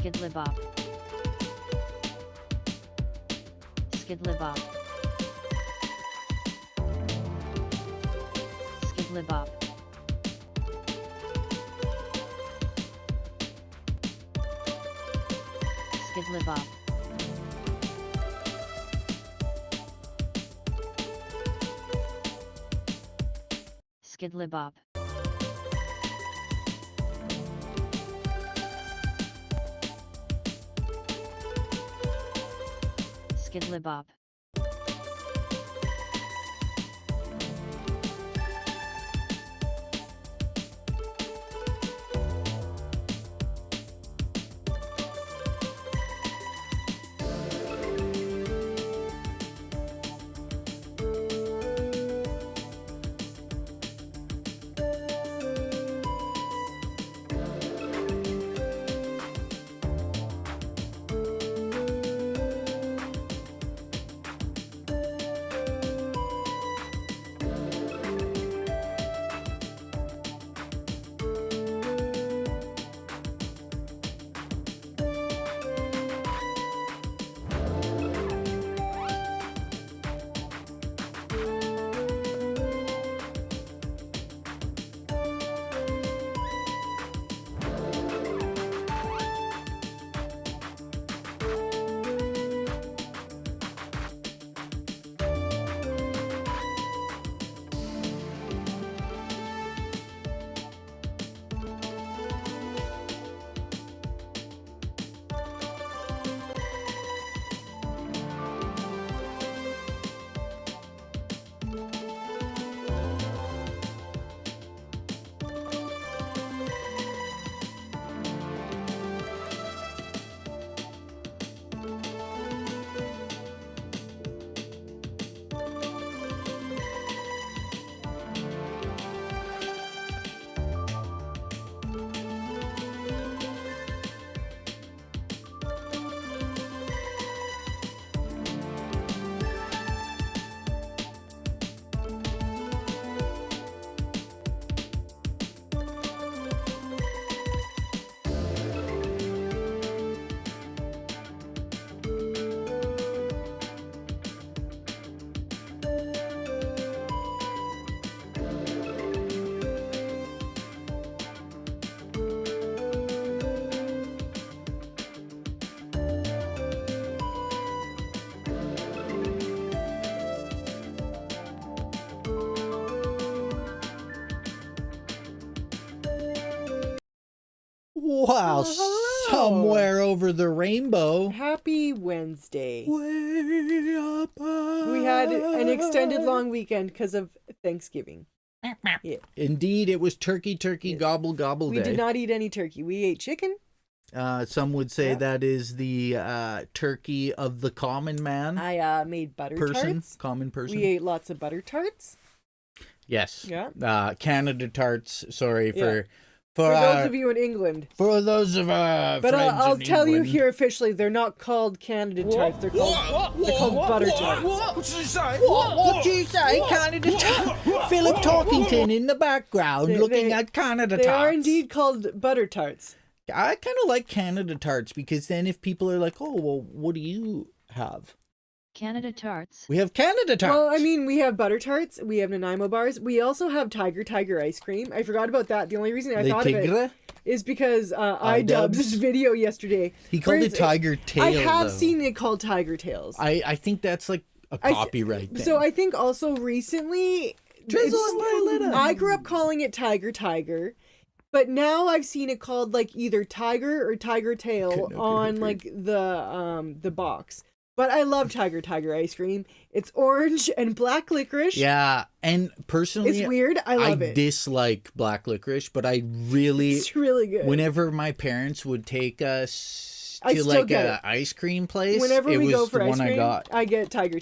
Skidlibop. Skidlibop. Skidlibop. Skidlibop. Skidlibop. Skidlibop. Wow, Hello. somewhere over the rainbow. Happy Wednesday. Way up We had an extended long weekend because of Thanksgiving. Yeah. Indeed, it was turkey, Yes. gobble, gobble We day. did not eat any turkey. We ate chicken. Some would say Yep. that is the turkey of the common man I made butter person, tarts. common person. We ate lots of butter tarts. Yes. Yeah. Canada tarts. Sorry Yeah. for For those our, of you in England. for those of our But friends I'll in tell you England. here officially, they're not called Canada tarts. They're called butter tarts. What did you say? What you say, Canada tarts? Philip Talkington in the background They- looking they- at Canada They tarts. are indeed called butter tarts. I kind of like Canada tarts because then if people are like, oh, well, what do you have? Canada tarts. We have Canada tarts. Well, I mean, we have butter tarts. We have Nanaimo bars. We also have Tiger ice cream. I forgot about that. The only reason I Le thought of it Tigre? is because iDubbbz's video yesterday. He called where it Tiger Tail. I have though. seen it called Tiger Tails. I think that's like a copyright thing. So I think also recently, Drizzle and Violetta. I grew up calling it Tiger, but now I've seen it called like either Tiger or Tiger Tail Okay, on okay. like the box. But I love Tiger ice cream. It's orange and black licorice. Yeah, and personally, It's weird. I love it. dislike black licorice, but I really, It's really good. whenever my parents would take us I to still like get a it. ice cream place, Whenever it we was go for the ice one cream, I got. I get Tiger.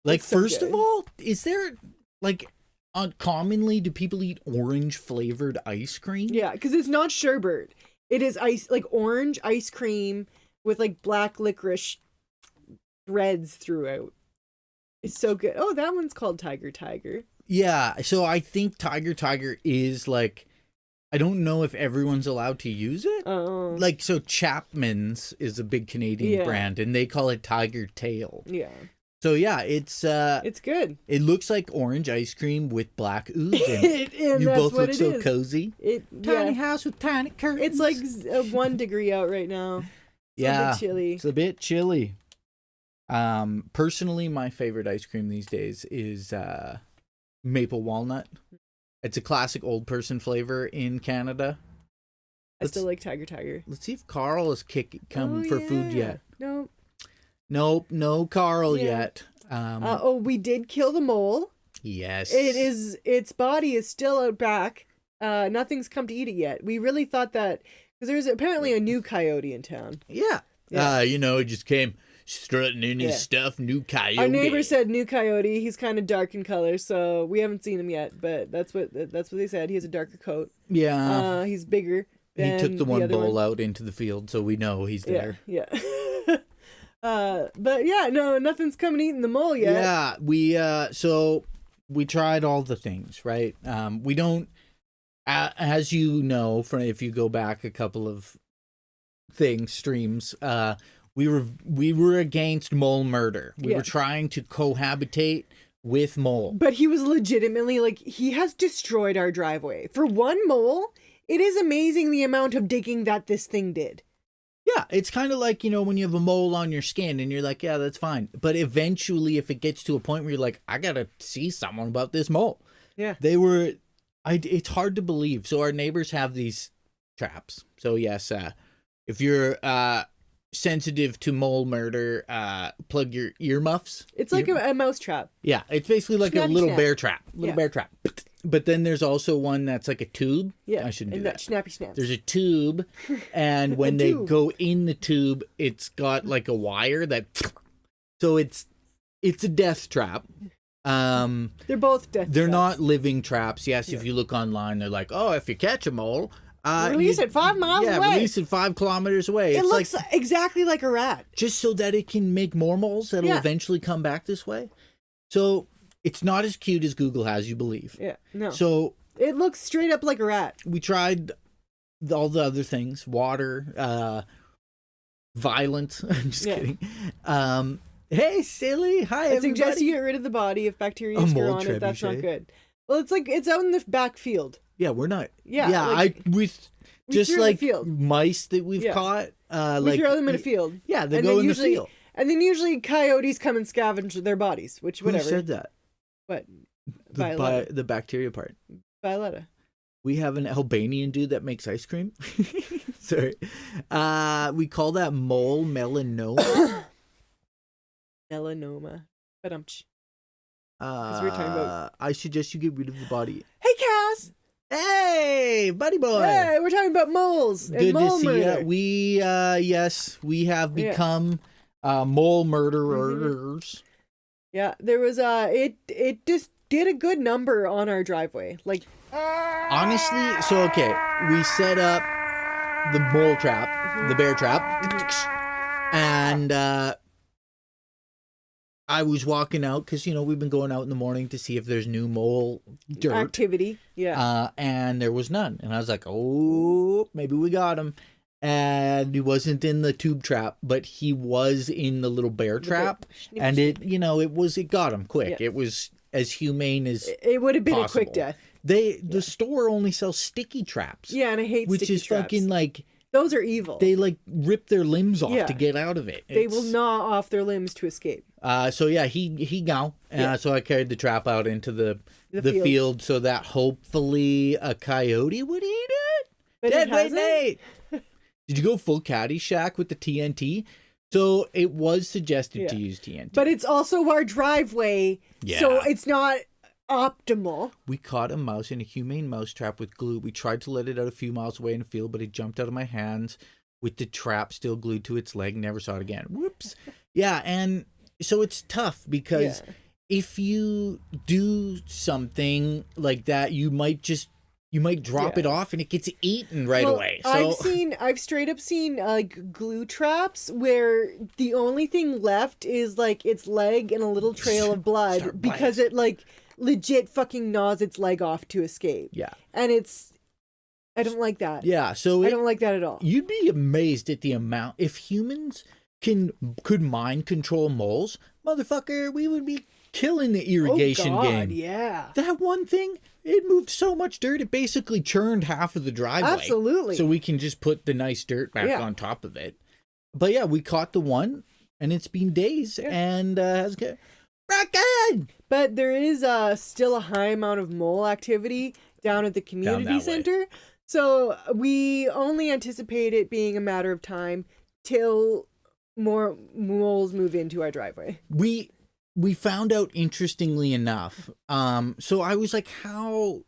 Like, It's so first of good. all, is there like commonly do people eat orange flavored ice cream? Yeah, because it's not sherbet. It is ice, like orange ice cream with like black licorice threads throughout. It's so good. Oh, that one's called Tiger. Yeah, so I think Tiger is like, I don't know if everyone's allowed to use it. Oh. Like, so Chapman's is a big Canadian brand, and they call it Tiger Tail. Yeah. So yeah, it's good. It looks like orange ice cream with black ooze in it. And You that's both what look it so is. cozy. Tiny house with tiny curtains. It's like 1 degree out right now. It's a bit chilly. It's a bit chilly. Personally, my favorite ice cream these days is maple walnut. It's a classic old person flavor in Canada. I still like Tiger. Let's see if Carl has come for food yet. Nope, no Carl yet. we did kill the mole. Yes. Its body is still out back. Nothing's come to eat it yet. We really thought that because there's apparently a new coyote in town. Yeah. He just came strutting in his stuff. New coyote. Our neighbor said new coyote. He's kind of dark in color, so we haven't seen him yet. But that's what they said. He has a darker coat. Yeah. He's bigger. He took the one bull out into the field, so we know he's there. Yeah. But yeah, no, nothing's come and eaten the mole yet. Yeah, we tried all the things, right? We don't, as you know, from if you go back a couple of streams, we were against mole murder. We were trying to cohabitate with mole. But he was legitimately like, he has destroyed our driveway. For one mole, it is amazing the amount of digging that this thing did. Yeah, it's kind of like, when you have a mole on your skin and you're like, yeah, that's fine. But eventually, if it gets to a point where you're like, I got to see someone about this mole. Yeah. It's hard to believe. So our neighbors have these traps. So yes, if you're sensitive to mole murder, plug your earmuffs. It's like a mouse trap. Yeah, it's basically like a little bear trap. Bear trap. But then there's also one that's like a tube. Yeah, I shouldn't do that. Snappy snaps. There's a tube, and when they go in the tube, it's got like a wire that. So it's a death trap. They're both death. They're traps. not living traps. Yes, if you look online, they're like, oh, if you catch a mole, release it 5 miles away. Yeah, release it 5 kilometers away. It looks exactly like a rat. Just so that it can make more moles that'll eventually come back this way. So. It's not as cute as Google has you believe. Yeah, no. So it looks straight up like a rat. We tried all the other things, water, violence. I'm just kidding. Hey, silly. Hi, everybody. I suggest you get rid of the body if bacteria is on it. That's not good. Well, it's out in the back field. Yeah, we're not. Yeah, we just like field. Mice that we've caught. We throw them in a field. Yeah, they go in the field. And then usually coyotes come and scavenge their bodies, which whatever. Who said that? What? The bacteria part. Violetta. We have an Albanian dude that makes ice cream. Sorry. We call that mole melanoma. Melanoma. But we're talking about. I suggest you get rid of the body. Hey, Cass. Hey, buddy boy. Hey, we're talking about moles. Good and mole to see murder. you. We have become mole murderers. Yeah, there was it just did a good number on our driveway. Like honestly, so okay, we set up the mole trap, the bear trap, and I was walking out because we've been going out in the morning to see if there's new mole dirt activity. Yeah, and there was none, and I was like, oh, maybe we got him. And he wasn't in the tube trap, but he was in the little bear trap, and it got him quick. Yeah. It was as humane as it would have been possible. A quick death. The store only sells sticky traps. Yeah, and I hate which sticky is traps. Fucking like those are evil. They like rip their limbs off to get out of it. They will gnaw off their limbs to escape. So yeah, he gone. So I carried the trap out into the field so that hopefully a coyote would eat it. But Dead weight Nate. Did you go full Caddyshack with the TNT? So it was suggested to use TNT. But it's also our driveway, so it's not optimal. We caught a mouse in a humane mouse trap with glue. We tried to let it out a few miles away in a field, but it jumped out of my hands with the trap still glued to its leg. Never saw it again. Whoops. Yeah, and so it's tough because if you do something like that, you might drop it off and it gets eaten right away. So I've straight up seen like glue traps where the only thing left is like its leg and a little trail of blood because it like legit fucking gnaws its leg off to escape. Yeah. And it's I don't like that. Yeah, so I don't like that at all. you'd be amazed at the amount. If humans could mind control moles, motherfucker, we would be killing the irrigation oh God, game. yeah. That one thing, it moved so much dirt, it basically churned half of the driveway. Absolutely. So we can just put the nice dirt back Yeah. on top of it. But yeah, we caught the one, and it's been days, Yeah. and has got Bracken! But there is still a high amount of mole activity down at the community that way. center. So we only anticipate it being a matter of time till more moles move into our driveway. We found out, interestingly enough, so I was like, how,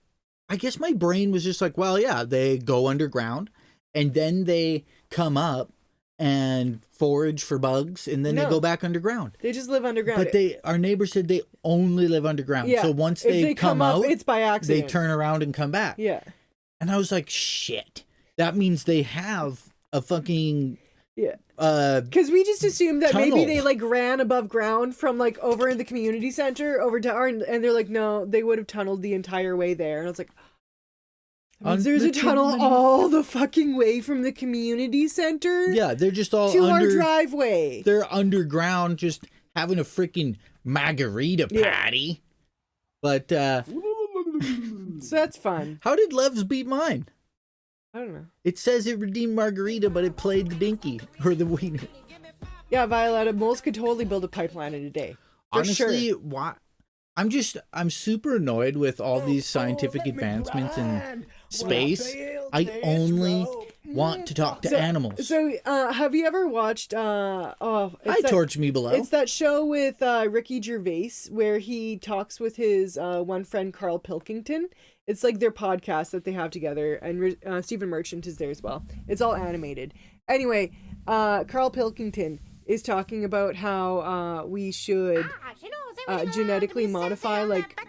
I guess my brain was just like, well, yeah, they go underground and then they come up and forage for bugs and then they No. go back underground. They just live underground. But our neighbor said they only live underground. Yeah. So once if they come out, it's by they accident. turn around and come back. Yeah. And I was like, shit, that means they have a fucking, Yeah. Because we just assumed that maybe tunnel. they like ran above ground from like over in the community center over to our, and they're like, no, they would have tunneled the entire way there. And I was like, that means there's a tunnel all the fucking way from the community center Yeah, they're just all to our under, driveway. they're underground just having a freaking margarita Yeah. party. But So that's fun. how did Levs beat mine? I don't know. It says it redeemed margarita, but it played the dinky or the wiener. Yeah, Violetta, moles could totally build a pipeline in a day. For Honestly, sure. why? I'm super annoyed with all these scientific advancements in space. I only want to talk to animals. So, have you ever watched? Hi, Torch Me Below. It's that show with Ricky Gervais where he talks with his one friend Carl Pilkington. It's like their podcast that they have together, and Stephen Merchant is there as well. It's all animated. Anyway, Carl Pilkington is talking about how we should genetically modify like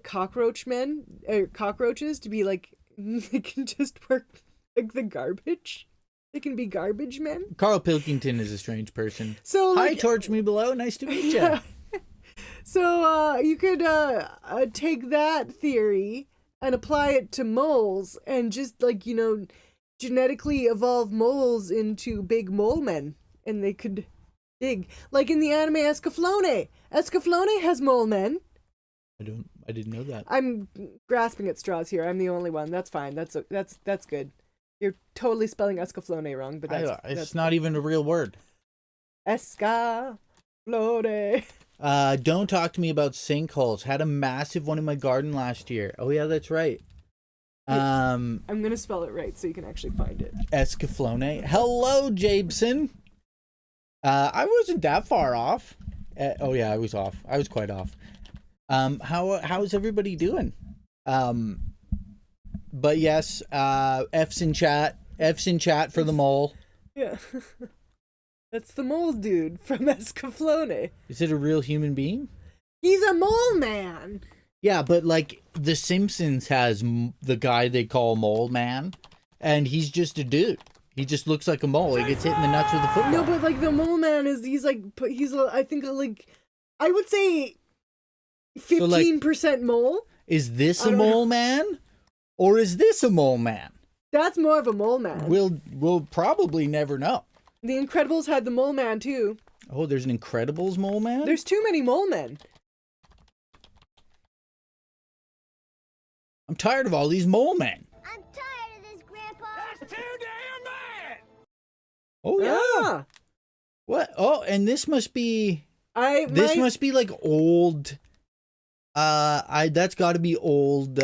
cockroaches to be like they can just work like the garbage. They can be garbage men. Carl Pilkington is a strange person. So Hi, like, Torch Me Below. Nice to meet you. so you could take that theory and apply it to moles and just like, you know, genetically evolve moles into big mole men, and they could dig like in the anime Escaflowne. Escaflowne has mole men. I didn't know that. I'm grasping at straws here. I'm the only one. That's fine. That's good. You're totally spelling Escaflowne wrong, but It's that's not even a real word. Escaflowne. Don't talk to me about sinkholes. Had a massive one in my garden last year. Oh yeah, that's right. I'm gonna spell it right so you can actually find it. Escaflowne. Hello, Jabeson. I wasn't that far off. Oh yeah, I was off. I was quite off. How's everybody doing? But yes, F's in chat. F's in chat for the mole. Yeah. That's the mole dude from Escaflowne. Is it a real human being? He's a mole man. Yeah, but like The Simpsons has the guy they call Mole Man, and he's just a dude. He just looks like a mole. He gets hit in the nuts with a football. No, but like the mole man he's I think like I would say 15% mole. Is this I a don't know. mole man, or is this a mole man? That's more of a mole man. We'll probably never know. The Incredibles had the mole man too. Oh, there's an Incredibles mole man? There's too many mole men. I'm tired of all these mole men. I'm tired of this, Grandpa. That's too damn bad. Oh yeah. Ah, What? Oh, and this must be like old. That's got to be old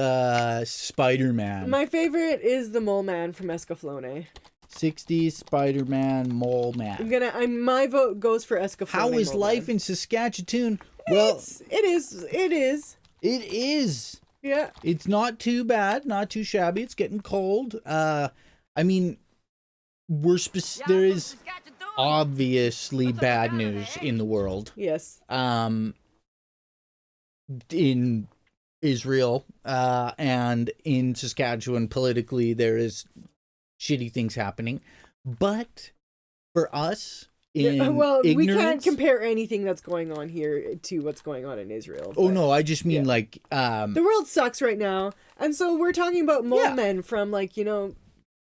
Spider-Man. my favorite is the mole man from Escaflowne. 60s Spider-Man mole man. My vote goes for Escaflowne. How is mole life man. in Saskatchewan? Well, It is. it is. Yeah. It's not too bad, not too shabby. It's getting cold. I mean, there is obviously bad news in the world. Yes. In Israel, and in Saskatchewan politically, there is shitty things happening. But for us, in well, ignorance. we can't compare anything that's going on here to what's going on in Israel. Oh but no, I just mean like the world sucks right now, and so we're talking about mole men from like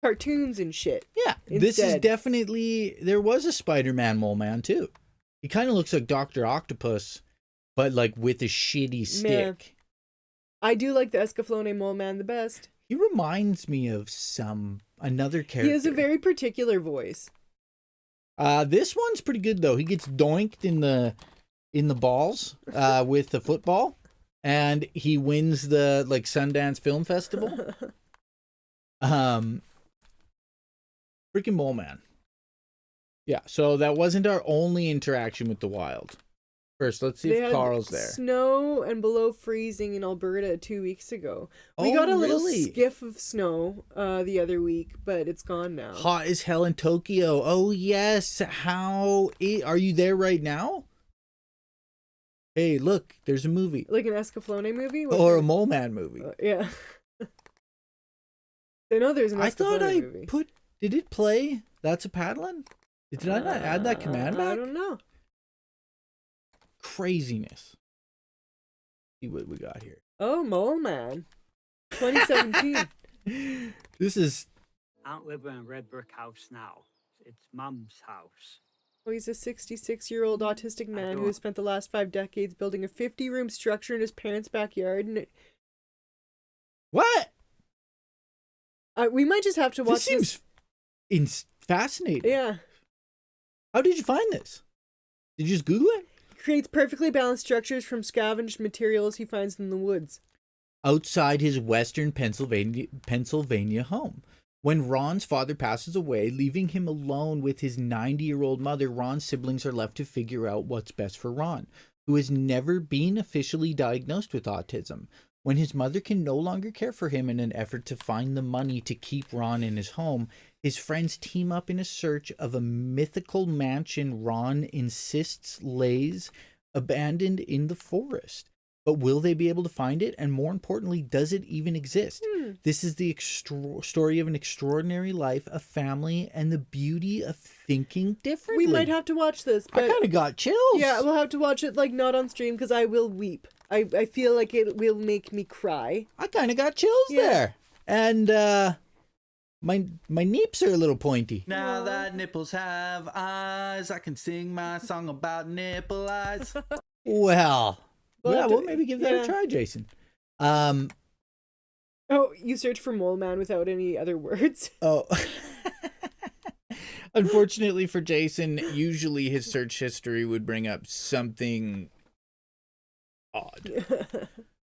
cartoons and shit. yeah, this is instead. definitely there was a Spider-Man mole man too. He kind of looks like Dr. Octopus, but like with a shitty stick. I do like the Escaflowne mole man the best. He reminds me of another character. He has a very particular voice. This one's pretty good though. He gets doinked in the balls with the football, and he wins the like Sundance Film Festival. Freaking mole man. Yeah, so that wasn't our only interaction with the wild. First, let's see They if had Carl's there. Snow and below freezing in Alberta 2 weeks ago. We Oh, got a little really? skiff of snow the other week, but it's gone now. Hot as hell in Tokyo. Oh yes. Are you there right now? Hey, look, there's a movie. Like an Escaflowne movie? What Or a kind? mole man movie. Yeah. I know there's an Escaflowne I thought I movie. did it play That's a Paddling? Did I not add that command back? I don't know. Craziness. See what we got here. Oh, Mole Man. 2017. This is I don't live in a red brick house now. It's Mum's house. Oh, he's a 66-year-old autistic man who has spent the last 5 decades building a 50-room structure in his parents' backyard. what? We might just have to watch This seems fascinating. Yeah. How did you find this? Did you just Google it? Creates perfectly balanced structures from scavenged materials he finds in the woods. Outside his western Pennsylvania home. When Ron's father passes away, leaving him alone with his 90-year-old mother, Ron's siblings are left to figure out what's best for Ron, who has never been officially diagnosed with autism. When his mother can no longer care for him in an effort to find the money to keep Ron in his home, his friends team up in a search of a mythical mansion Ron insists lays abandoned in the forest. But will they be able to find it? And more importantly, does it even exist? This is the story of an extraordinary life, a family, and the beauty of thinking differently. We might have to watch this. But I kind of got chills. yeah, we'll have to watch it like not on stream because I will weep. I feel like it will make me cry. I kind of got chills there. And my nips are a little pointy. Now that nipples have eyes, I can sing my song about nipple eyes. Well, Well, we'll maybe give that a try, Jason. Oh, you search for Mole Man without any other words? Oh. Unfortunately for Jason, usually his search history would bring up something odd.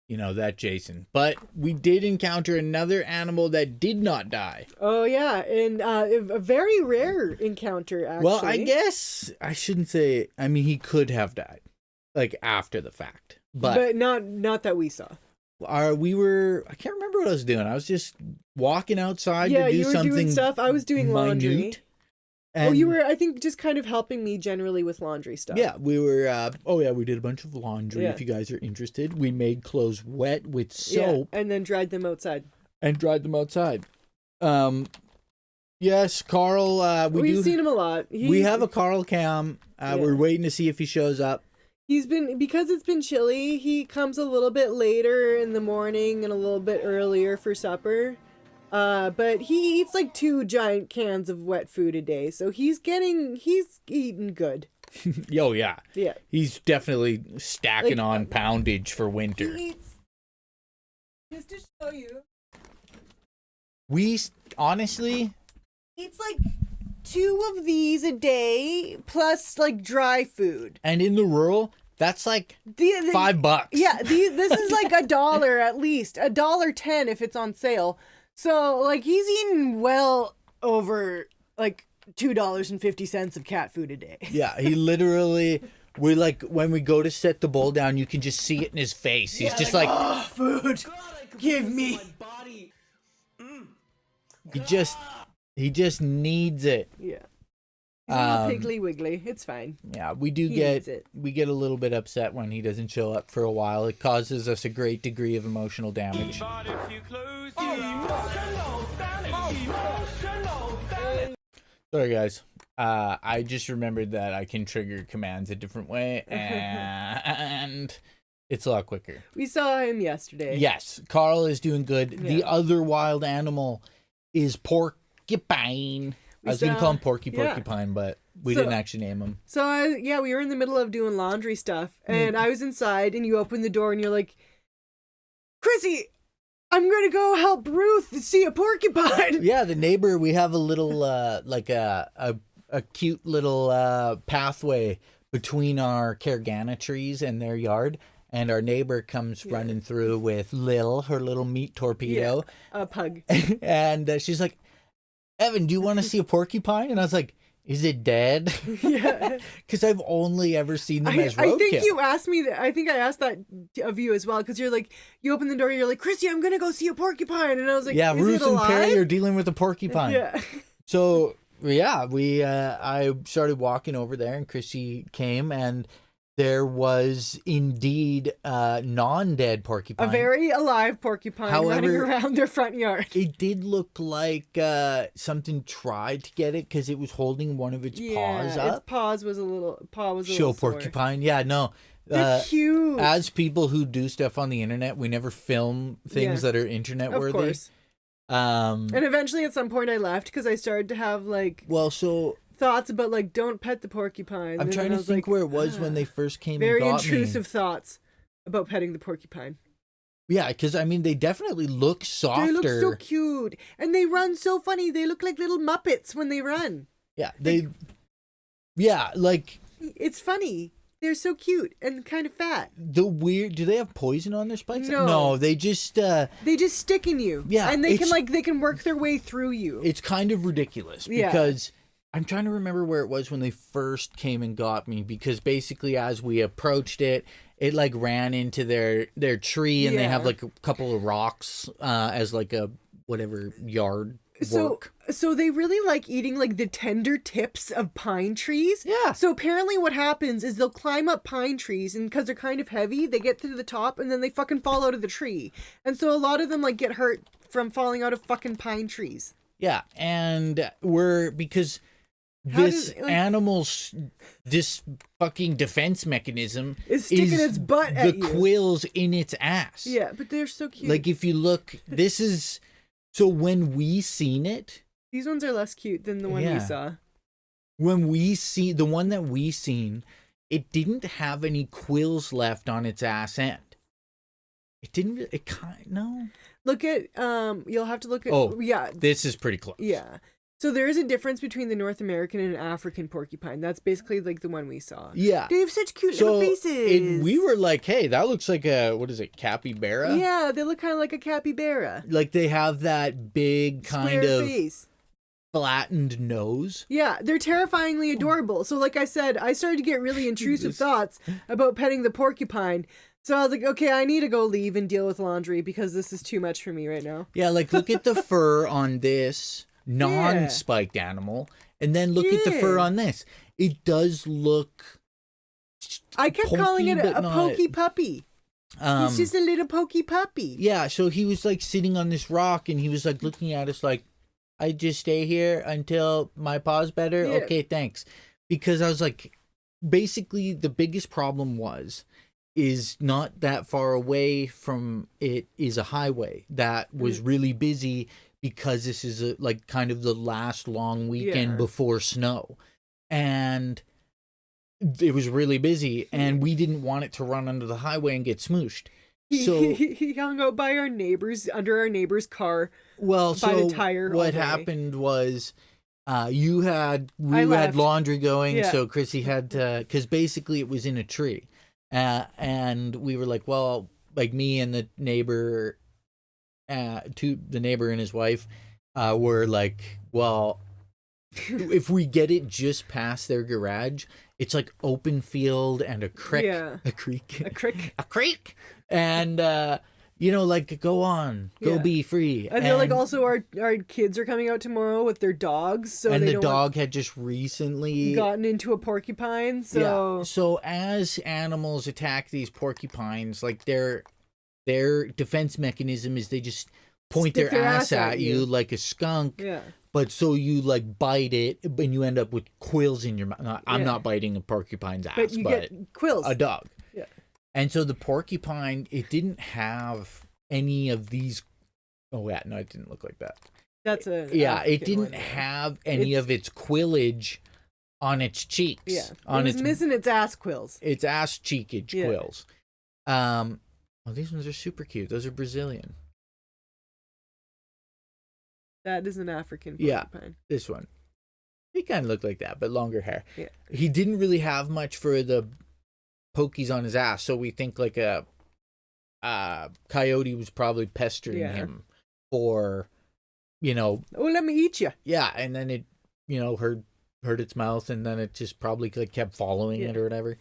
You know, that Jason. But we did encounter another animal that did not die. Oh, yeah. And a very rare encounter, actually. Well, I guess I shouldn't say, I mean, he could have died, like, after the fact. But not that we saw. I can't remember what I was doing. I was just walking outside Yeah, to do you were something doing stuff. I was doing laundry. minute. Well, you were, I think, just kind of helping me generally with laundry stuff. Yeah, we were, we did a bunch of laundry, Yeah. if you guys are interested. We made clothes wet with soap. Yeah, and then dried them outside. And dried them outside. Yes, Carl, We've seen him a lot. We have a Carl cam. We're waiting to see if he shows up. Because it's been chilly, he comes a little bit later in the morning and a little bit earlier for supper. But he eats like 2 giant cans of wet food a day, so he's eating good. Oh, yeah. Yeah. He's definitely stacking Like, on poundage for winter. He eats, just to show you, We, honestly, eats like 2 of these a day, plus like dry food. and in the rural, that's like $5. Yeah, this is like $1 at least, $1.10 if it's on sale. So like he's eating well over like $2.50 of cat food a day. Yeah, he literally, we like, when we go to set the bowl down, you can just see it in his face. He's just like, oh, food, give me. he just needs it. Yeah. He's a little piggly wiggly. It's fine. Yeah, we He needs it. get a little bit upset when he doesn't show up for a while. It causes us a great degree of emotional damage. Sorry, guys. I just remembered that I can trigger commands a different way, and it's a lot quicker. We saw him yesterday. Yes, Carl is doing good. Yeah. The other wild animal is Porcupine. I was going to call him Porcupine, but we didn't actually name him. So, we were in the middle of doing laundry stuff, and I was inside, and you opened the door, and you're like, Krissy, I'm going to go help Ruth see a porcupine. Yeah, the neighbor, we have a little, like a cute little pathway between our Cargana trees and their yard. And our neighbor comes running through with Lil, her little meat torpedo. Yeah, a pug. And she's like, Evan, do you want to see a porcupine? And I was like, is it dead? Yeah. Because I've only ever seen them as roadkill. I think you asked me that. I think I asked that of you as well. Because you're like, you open the door, you're like, Krissy, I'm going to go see a porcupine. And I was like, yeah, is Ruth it alive? and Perry are dealing with a porcupine. Yeah. So, yeah, I started walking over there and Krissy came and there was indeed a non-dead porcupine. A very alive porcupine running around their front yard. It did look like something tried to get it because it was holding one of its paws up. Its paw was a little Show sore. porcupine. Yeah, no. They're cute. As people who do stuff on the internet, we never film things that are internet worthy. Of course. And eventually at some point I left because I started to have thoughts about don't pet the porcupine. I'm trying to think where it was when they first came very and got intrusive me. Thoughts about petting the porcupine. Yeah, because they definitely look softer. They look so cute. And they run so funny. They look like little Muppets when they run. Yeah, it's funny. They're so cute and kind of fat. Do they have poison on their spikes? No, they just stick in you. Yeah, and they can work their way through you. It's kind of ridiculous because I'm trying to remember where it was when they first came and got me, because basically as we approached it ran into their tree and they have a couple of rocks as a whatever yard work. So they really like eating the tender tips of pine trees. Yeah. So apparently what happens is they'll climb up pine trees, and because they're kind of heavy, they get to the top and then they fucking fall out of the tree. And so a lot of them get hurt from falling out of fucking pine trees. Yeah, and because animal's this fucking defense mechanism is sticking its butt at you. The quills in its ass. Yeah, but they're so cute. If you look, this is so when we seen it. These ones are less cute than the one we saw. When we see the one that we seen, it didn't have any quills left on its ass end. It didn't. No. Look at you'll have to look at. Oh yeah. This is pretty close. Yeah. So there is a difference between the North American and African porcupine. That's basically the one we saw. Yeah. They have such cute little faces. We were like, hey, that looks like what is it, capybara? Yeah, they look kind of like a capybara. They have that big kind of face. Flattened nose. Yeah, they're terrifyingly adorable. So like I said, I started to get really intrusive thoughts about petting the porcupine. So I was like, okay, I need to go leave and deal with laundry because this is too much for me right now. Yeah, look at the fur on this non-spiked animal, and then look at the fur on this. It does look. I kept calling it a pokey puppy. He's just a little pokey puppy. Yeah, so he was sitting on this rock, and he was looking at us I just stay here until my paw's better. Yeah. Okay, thanks. Because I was basically the biggest problem is not that far away from it is a highway that was really busy. Because this is kind of the last long weekend before snow. And it was really busy, and we didn't want it to run under the highway and get smooshed. So he hung out by under our neighbor's car. Well, by the tire. What happened was we had laundry going, so Krissy had to, because basically it was in a tree. And we were me and the neighbor, the neighbor and his wife were if we get it just past their garage, it's open field and a creek, a creek, and go on, go be free. And they're also our kids are coming out tomorrow with their dogs, so and the dog had just recently gotten into a porcupine. So as animals attack these porcupines, their defense mechanism is they just point Stick their ass at you like a skunk. Yeah. But so you like bite it, and you end up with quills in your mouth. I'm not biting a porcupine's ass, But you get quills. a dog. Yeah. And so the porcupine, it didn't have any of these. Oh yeah, no, it didn't look like that. That's a it didn't have any of its quillage on its cheeks. Yeah, on it was missing its ass quills. Its ass cheekage quills. Oh, these ones are super cute. Those are Brazilian. That is an African porcupine. This one. He kind of looked like that, but longer hair. Yeah. He didn't really have much for the pokies on his ass, so we think like a coyote was probably pestering him for, oh, let me eat you. Yeah, and then it, hurt its mouth, and then it just probably like kept following it or whatever.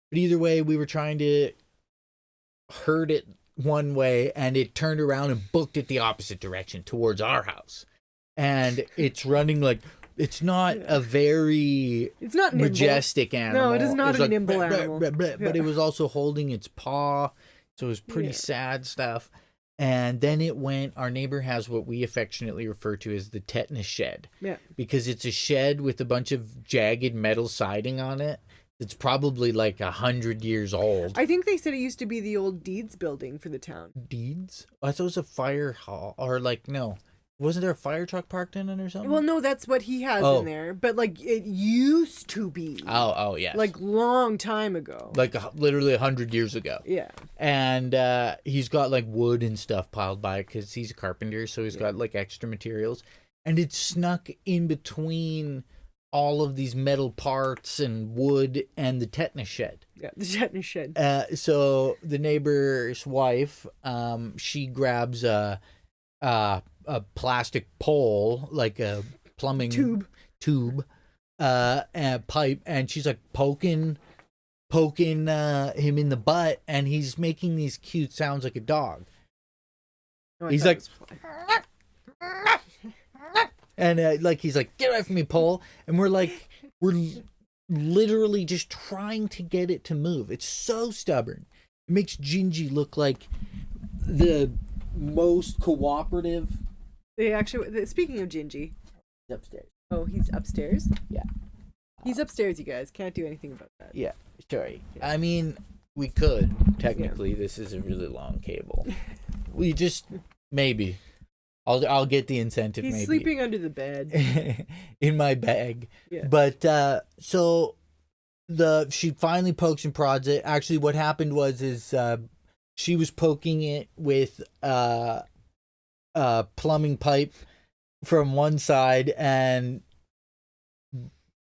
But either way, we were trying to herd it one way, and it turned around and booked it the opposite direction towards our house. And it's running like, it's not a very majestic animal. No, it is not a nimble animal. But it was also holding its paw, so it was pretty sad stuff. And then it went, our neighbor has what we affectionately refer to as the tetanus shed. Yeah. Because it's a shed with a bunch of jagged metal siding on it. It's probably like 100 years old. I think they said it used to be the old Deeds building for the town. Deeds? I thought it was a fire hall. Or like, no. Wasn't there a fire truck parked in it or something? Well, no, that's what he has in there. But like, it used to be. Oh, yes. Like long time ago. Like literally 100 years ago. Yeah. And he's got like wood and stuff piled by it because he's a carpenter. So he's got like extra materials. And it's snuck in between all of these metal parts and wood and the tetanus shed. Yeah, the tetanus shed. So the neighbor's wife, she grabs a plastic pole, like a plumbing tube, and pipe, and she's like poking him in the butt, and he's making these cute sounds like a dog. He's like, and like he's like, get away from me, pole, and we're literally just trying to get it to move. It's so stubborn. It makes Jinjee look like the most cooperative. They actually, speaking of Jinjee, he's upstairs. Oh, he's upstairs? Yeah. He's upstairs, you guys. Can't do anything about that. Yeah, sorry. Yeah. I mean, we could, technically. This is a really long cable. We just, maybe. I'll get the incentive, He's maybe. sleeping under the bed. In my bag. Yeah. But, so, she finally pokes and prods it. Actually, what happened was she was poking it with plumbing pipe from one side and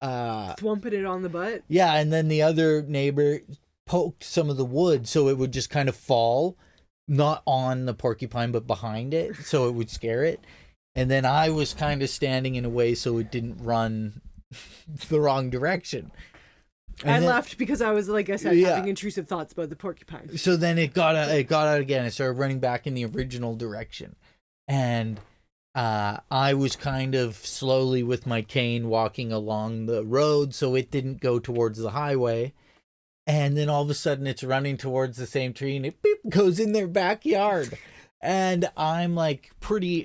thumping it on the butt. Yeah, and then the other neighbor poked some of the wood so it would just kind of fall, not on the porcupine but behind it, so it would scare it. And then I was kind of standing in a way so it didn't run the wrong direction. I laughed because I was, like I said, having intrusive thoughts about the porcupine. So then it got out again. It started running back in the original direction. And I was kind of slowly with my cane walking along the road so it didn't go towards the highway. And then all of a sudden it's running towards the same tree and it beep, goes in their backyard. And I'm like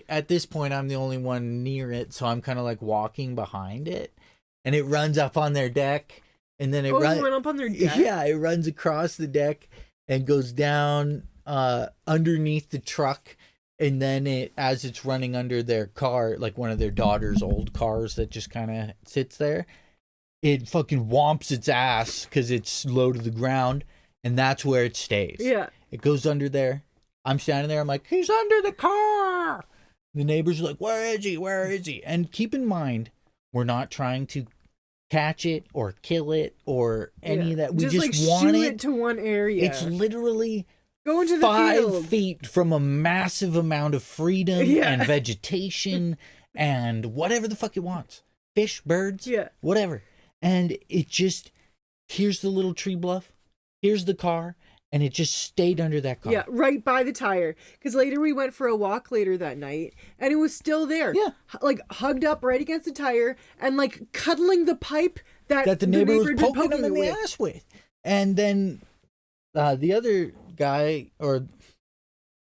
at this point, I'm the only one near it. So I'm kind of like walking behind it. And it runs up on their deck. And then it went up on their deck? Yeah, it runs across the deck and goes down underneath the truck. And then as it's running under their car, like one of their daughter's old cars that just kind of sits there, it fucking whomps its ass because it's low to the ground. And that's where it stays. Yeah. It goes under there. I'm standing there. I'm like, he's under the car. The neighbors are like, where is he? Where is he? And keep in mind, we're not trying to catch it or kill it or any of that. We just like want shoot it to one area. It's literally go into the 5 field. feet from a massive amount of freedom and vegetation and whatever the fuck it wants. Fish, birds, whatever. And it just, here's the little tree bluff, here's the car, and it just stayed under that car. Yeah, right by the tire. Because later we went for a walk later that night, and it was still there. Yeah. Like, hugged up right against the tire, and like cuddling the pipe that the neighbor was poking him in the ass with. And then the other guy, or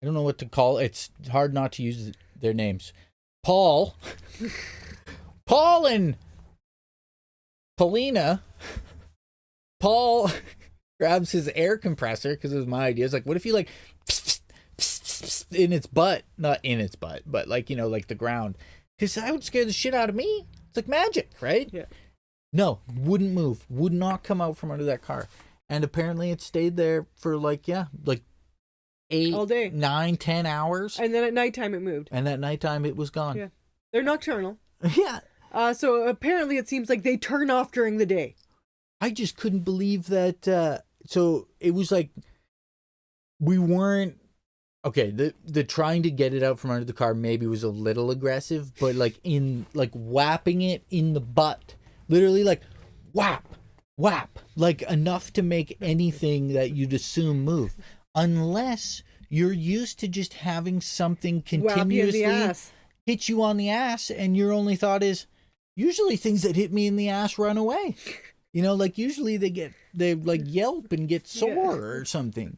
I don't know what to call it. It's hard not to use their names. Paul and Paulina. Paul grabs his air compressor because it was my idea. It's like, what if you like in its butt, not in its butt, but like, you know, like the ground, because that would scare the shit out of me. It's like magic, right? Yeah. No, wouldn't move, would not come out from under that car. And apparently it stayed there for like 8, All day. 9, 10 hours. And then at nighttime it moved. And at nighttime it was gone. Yeah. They're nocturnal. Yeah. So apparently it seems like they turn off during the day. I just couldn't believe that. So it was like, we weren't, okay, the trying to get it out from under the car maybe was a little aggressive, but like whapping it in the butt, literally like whap, like enough to make anything that you'd assume move, unless you're used to just having something continuously hit you on the ass, and your only thought is, usually things that hit me in the ass run away. You know, like usually they like yelp and get sore or something.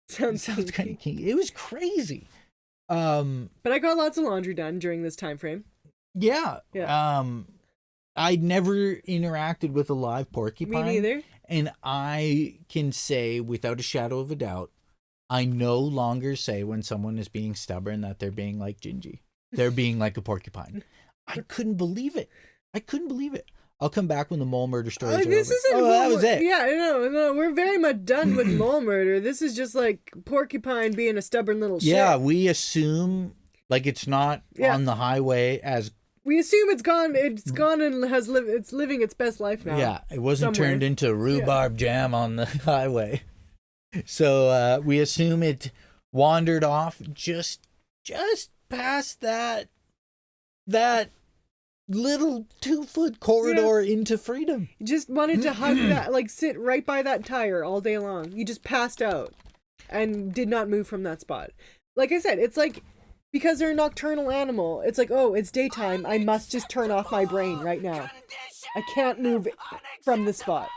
Sounds kind of kinky. It was crazy. But I got lots of laundry done during this time frame. Yeah. I'd never interacted with a live porcupine. Me neither. And I can say without a shadow of a doubt, I no longer say when someone is being stubborn that they're being like Jinjee. They're being like a porcupine. I couldn't believe it. I'll come back when the mole murder stories are over. That was it. Yeah, no, we're very much done with mole murder. This is just like Porcupine being a stubborn little shit. Yeah, we assume like it's not on the highway as. We assume it's gone and it's living its best life now. Yeah, it wasn't turned into rhubarb jam on the highway. So we assume it wandered off just past that little 2-foot corridor into freedom. You just wanted to hug that, like sit right by that tire all day long. You just passed out and did not move from that spot. Like I said, it's like, because they're a nocturnal animal, it's like, oh, it's daytime. I must just turn off my brain right now. I can't move from the spot.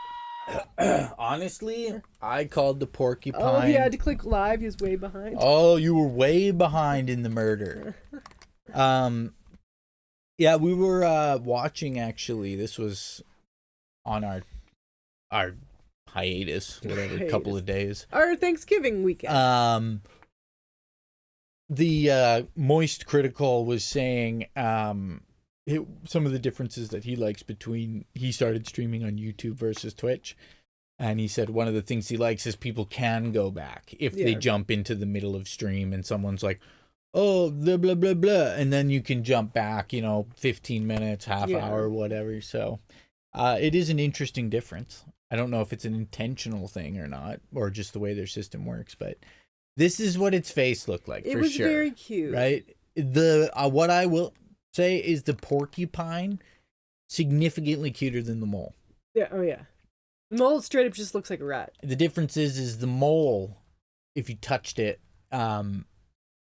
Honestly, I called the porcupine. Oh, he had to click live. He was way behind. Oh, you were way behind in the murder. Yeah, we were watching, actually. This was on our hiatus, whatever, couple of days. Our Thanksgiving weekend. The Moist Critical was saying some of the differences that he likes between, he started streaming on YouTube versus Twitch. And he said one of the things he likes is people can go back if they jump into the middle of stream and someone's like, oh, blah, blah, blah, blah. And then you can jump back, 15 minutes, half hour, whatever. So it is an interesting difference. I don't know if it's an intentional thing or not, or just the way their system works, but this is what its face looked like, for sure. It was very cute. Right? What I will say is the porcupine, significantly cuter than the mole. Yeah, oh yeah. The mole straight up just looks like a rat. The difference is the mole, if you touched it,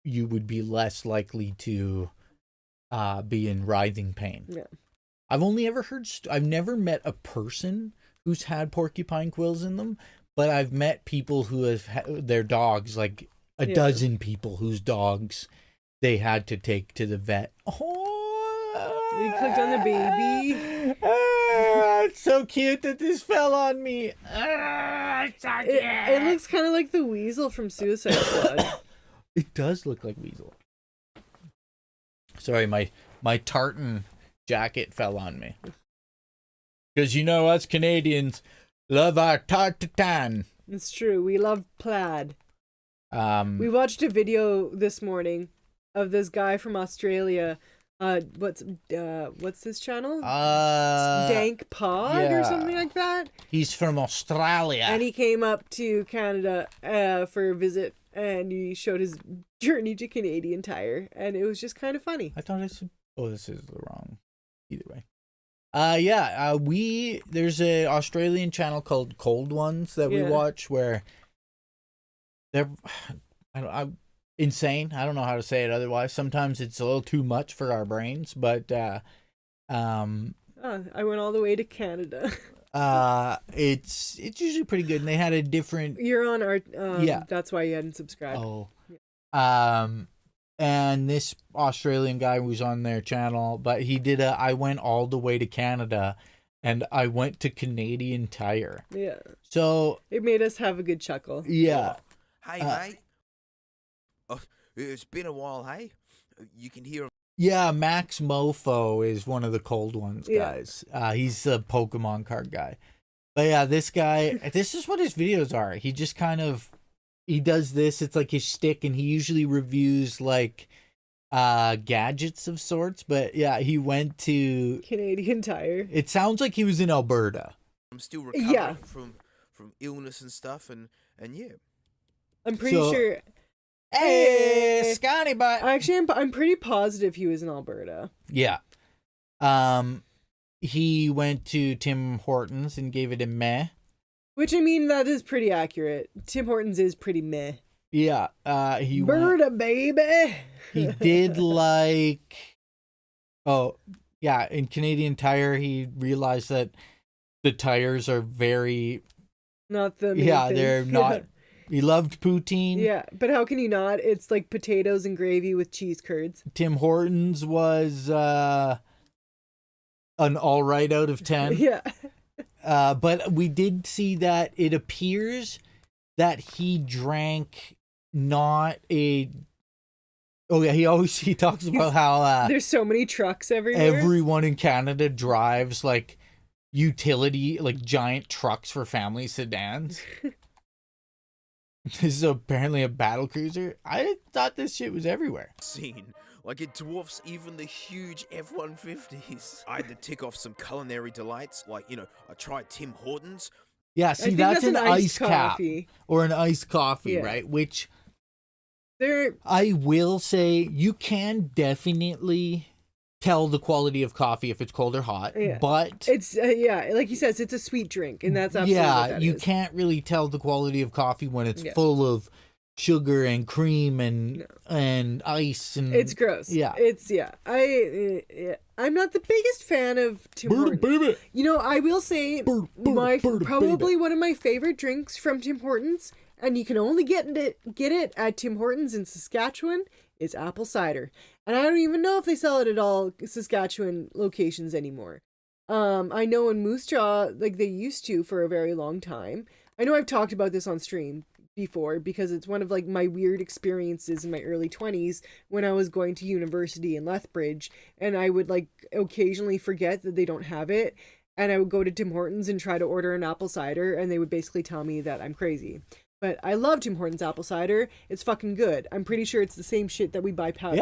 you would be less likely to be in writhing pain. Yeah. I've only ever heard, I've never met a person who's had porcupine quills in them, but I've met people who have their dogs, like a dozen people whose dogs they had to take to the vet. Oh, you clicked on the baby. It's so cute that this fell on me. It's so cute. It looks kind of like the weasel from Suicide Squad. It does look like weasel. Sorry, my tartan jacket fell on me. Because us Canadians love our tartan. It's true. We love plaid. We watched a video this morning of this guy from Australia. What's this channel? Dank Pod or something like that. He's from Australia. And he came up to Canada for a visit, and he showed his journey to Canadian Tire, and it was just kind of funny. I thought I said, this is the wrong. Either way. There's a Australian channel called Cold Ones that we watch where they're, I'm insane. I don't know how to say it otherwise. Sometimes it's a little too much for our brains, but I went all the way to Canada. It's usually pretty good, and they had a different. You're on our. That's why you hadn't subscribed. Oh, And this Australian guy was on their channel, but he did I went all the way to Canada, and I went to Canadian Tire. Yeah. So It made us have a good chuckle. yeah, Hey, mate. Oh, it's been a while, hey? You can hear him. yeah. Max Mofo is one of the cold ones, Yeah. guys. He's a Pokemon card guy. But yeah, this guy, this is what his videos are. He just kind of, he does this. It's like his shtick, and he usually reviews like gadgets of sorts. But yeah, he went to. Canadian Tire. It sounds like he was in Alberta. I'm still recovering from illness and stuff, and yeah. I'm pretty So- sure. Hey, Scotty butt. Actually, I'm pretty positive he was in Alberta. Yeah. He went to Tim Hortons and gave it a meh. Which, I mean, that is pretty accurate. Tim Hortons is pretty meh. Yeah. He went, Berta, baby! he did like. Oh yeah, in Canadian Tire, he realized that the tires are very. Not the main Yeah, thing. they're not. He loved poutine. Yeah, but how can you not? It's like potatoes and gravy with cheese curds. Tim Hortons was an all right out of 10. Yeah. But we did see that it appears that he drank not a. Oh yeah, he talks about how There's so many trucks everywhere. everyone in Canada drives like utility, like giant trucks for family sedans. This is apparently a battle cruiser. I thought this shit was everywhere. Scene. Like, it dwarfs even the huge F-150s. I had to tick off some culinary delights. Like, I tried Tim Hortons. Yeah, I see, think that's an iced cap coffee. or an iced coffee, Yeah. right? Which They're I will say you can definitely tell the quality of coffee if it's cold or hot, Yeah. but It's yeah, like he says, it's a sweet drink, and that's absolutely what yeah, that you is. can't really tell the quality of coffee when it's Yeah. full of sugar and cream and No. and ice and It's gross. Yeah. It's I'm not the biggest fan of Tim Hortons. You know, I will say probably one of my favorite drinks from Tim Hortons, and you can only get it at Tim Hortons in Saskatchewan, is apple cider. And I don't even know if they sell it at all Saskatchewan locations anymore. I know in Moose Jaw, like they used to for a very long time. I know I've talked about this on stream before because it's one of like my weird experiences in my early 20s when I was going to university in Lethbridge, and I would like occasionally forget that they don't have it, and I would go to Tim Hortons and try to order an apple cider, and they would basically tell me that I'm crazy. But I love Tim Hortons apple cider. It's fucking good. I'm pretty sure it's the same shit that we buy powdered.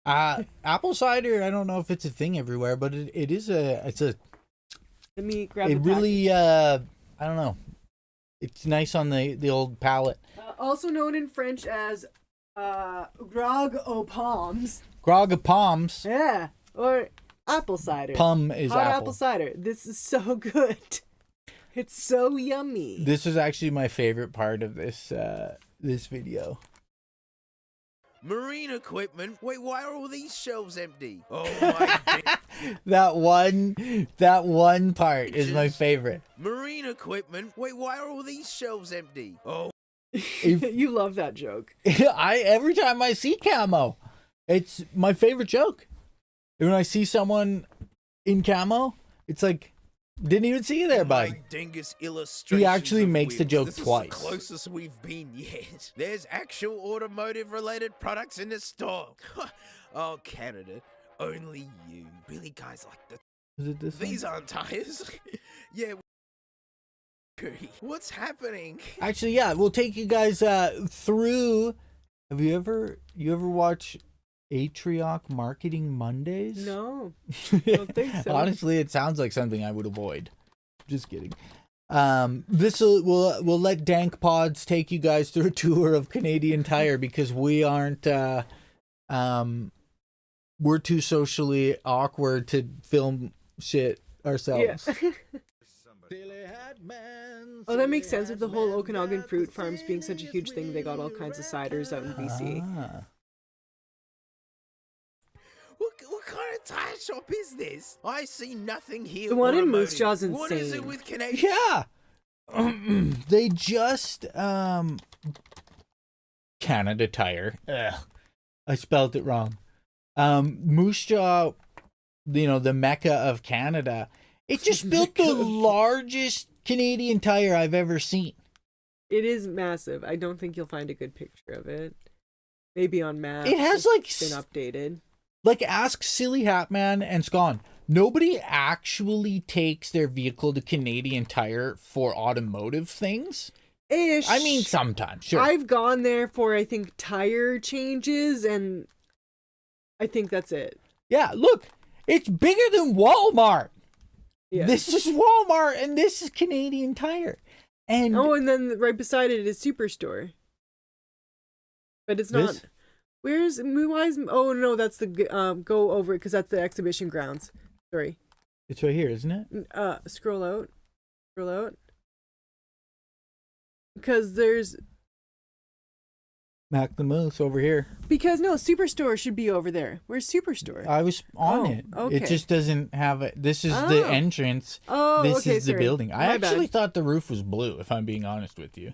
Yeah. Apple cider, I don't know if it's a thing everywhere, but it's a Let me grab it the really I don't know. It's nice on the old palate. also known in French as grog aux pommes. Grog of palms. Yeah. Or apple cider. Pum is Hot apple. apple cider. This is so good. It's so yummy. This is actually my favorite part of this video. Marine equipment. Wait, why are all these shelves empty? Oh my god. That one part is my favorite. Marine equipment. Wait, why are all these shelves empty? Oh. You love that joke. Every time I see camo, it's my favorite joke. When I see someone in camo, it's like, didn't even see you there, bud. My dingus illustrations He actually of makes the wheels. joke This twice. Is the closest we've been yet. There's actual automotive-related products in the store. Oh, Canada, only you. Really, guys like the. Is it this one? These aren't tires. Yeah. What's happening? Actually, yeah, we'll take you guys through. Have you ever watched Atrioc Marketing Mondays? No. Don't think so. Honestly, it sounds like something I would avoid. Just kidding. We'll let Dank Pods take you guys through a tour of Canadian Tire because we aren't we're too socially awkward to film shit ourselves. Yeah. Oh, that makes sense with the whole Okanagan fruit farms being such a huge thing. They got all kinds of ciders out in BC. Ah. What kind of tire shop is this? I see nothing here. The one in automotive. Moose Jaw's What is it insane. with Canadian? Yeah. They just Canada Tire. Ugh, I spelled it wrong. Moose Jaw, the mecca of Canada. It just built the largest Canadian Tire I've ever seen. It is massive. I don't think you'll find a good picture of it. Maybe on maps. It has it's been updated. Like, ask Silly Hat Man and Scon. Nobody actually takes their vehicle to Canadian Tire for automotive things. Ish. I mean, sometimes, sure. I've gone there for, I think, tire changes, and I think that's it. Yeah, look, it's bigger than Walmart. Yeah. This is Walmart, and this is Canadian Tire. And and then right beside it is Superstore. But it's not. This? Where's Wise? Oh no, that's the go over it because that's the exhibition grounds. Sorry. It's right here, isn't it? Scroll out. Because there's. Mac the Moose over here. Because no, Superstore should be over there. Where's Superstore? I was on it. Okay. It just doesn't have it. This is the entrance. Oh, this okay, is the sorry. building. I My actually bad. thought the roof was blue, if I'm being honest with you.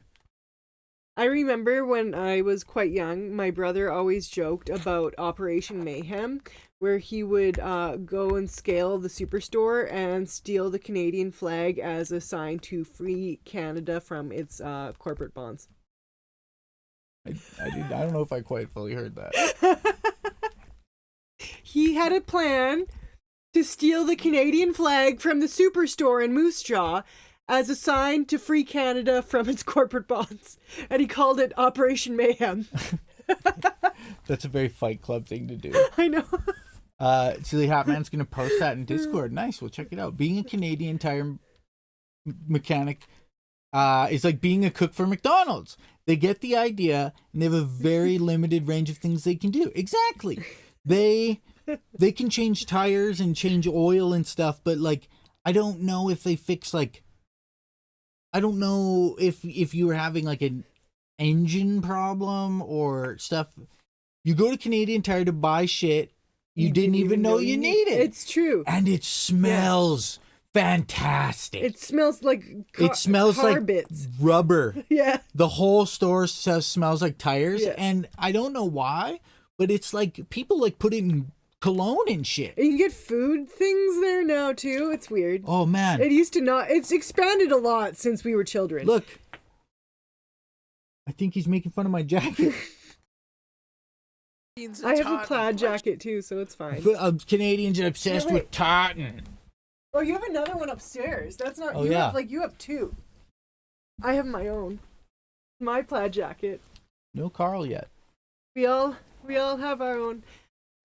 I remember when I was quite young, my brother always joked about Operation Mayhem, where he would go and scale the Superstore and steal the Canadian flag as a sign to free Canada from its corporate bonds. I don't know if I quite fully heard that. He had a plan to steal the Canadian flag from the Superstore in Moose Jaw as a sign to free Canada from its corporate bonds. And he called it Operation Mayhem. That's a very Fight Club thing to do. I know. Silly Hat Man's going to post that in Discord. Nice, we'll check it out. Being a Canadian tire mechanic is like being a cook for McDonald's. They get the idea, and they have a very limited range of things they can do. Exactly. They can change tires and change oil and stuff, but like, I don't know if they fix like, I don't know if you were having like an engine problem or stuff. You go to Canadian Tire to buy shit you didn't even know you needed. It's true. And it smells fantastic. It smells like it smells car like bits. rubber. Yeah. The whole store smells like tires, Yeah. and I don't know why, but it's like people like put in cologne and shit. And you can get food things there now too. It's weird. Oh man. It used to not. It's expanded a lot since we were children. Look. I think he's making fun of my jacket. I have a plaid jacket too, so it's fine. Canadians are obsessed with tartan. Oh, you have another one upstairs. That's not. Oh, you yeah. have, you have two. I have my own. My plaid jacket. No Carl yet. We all have our own.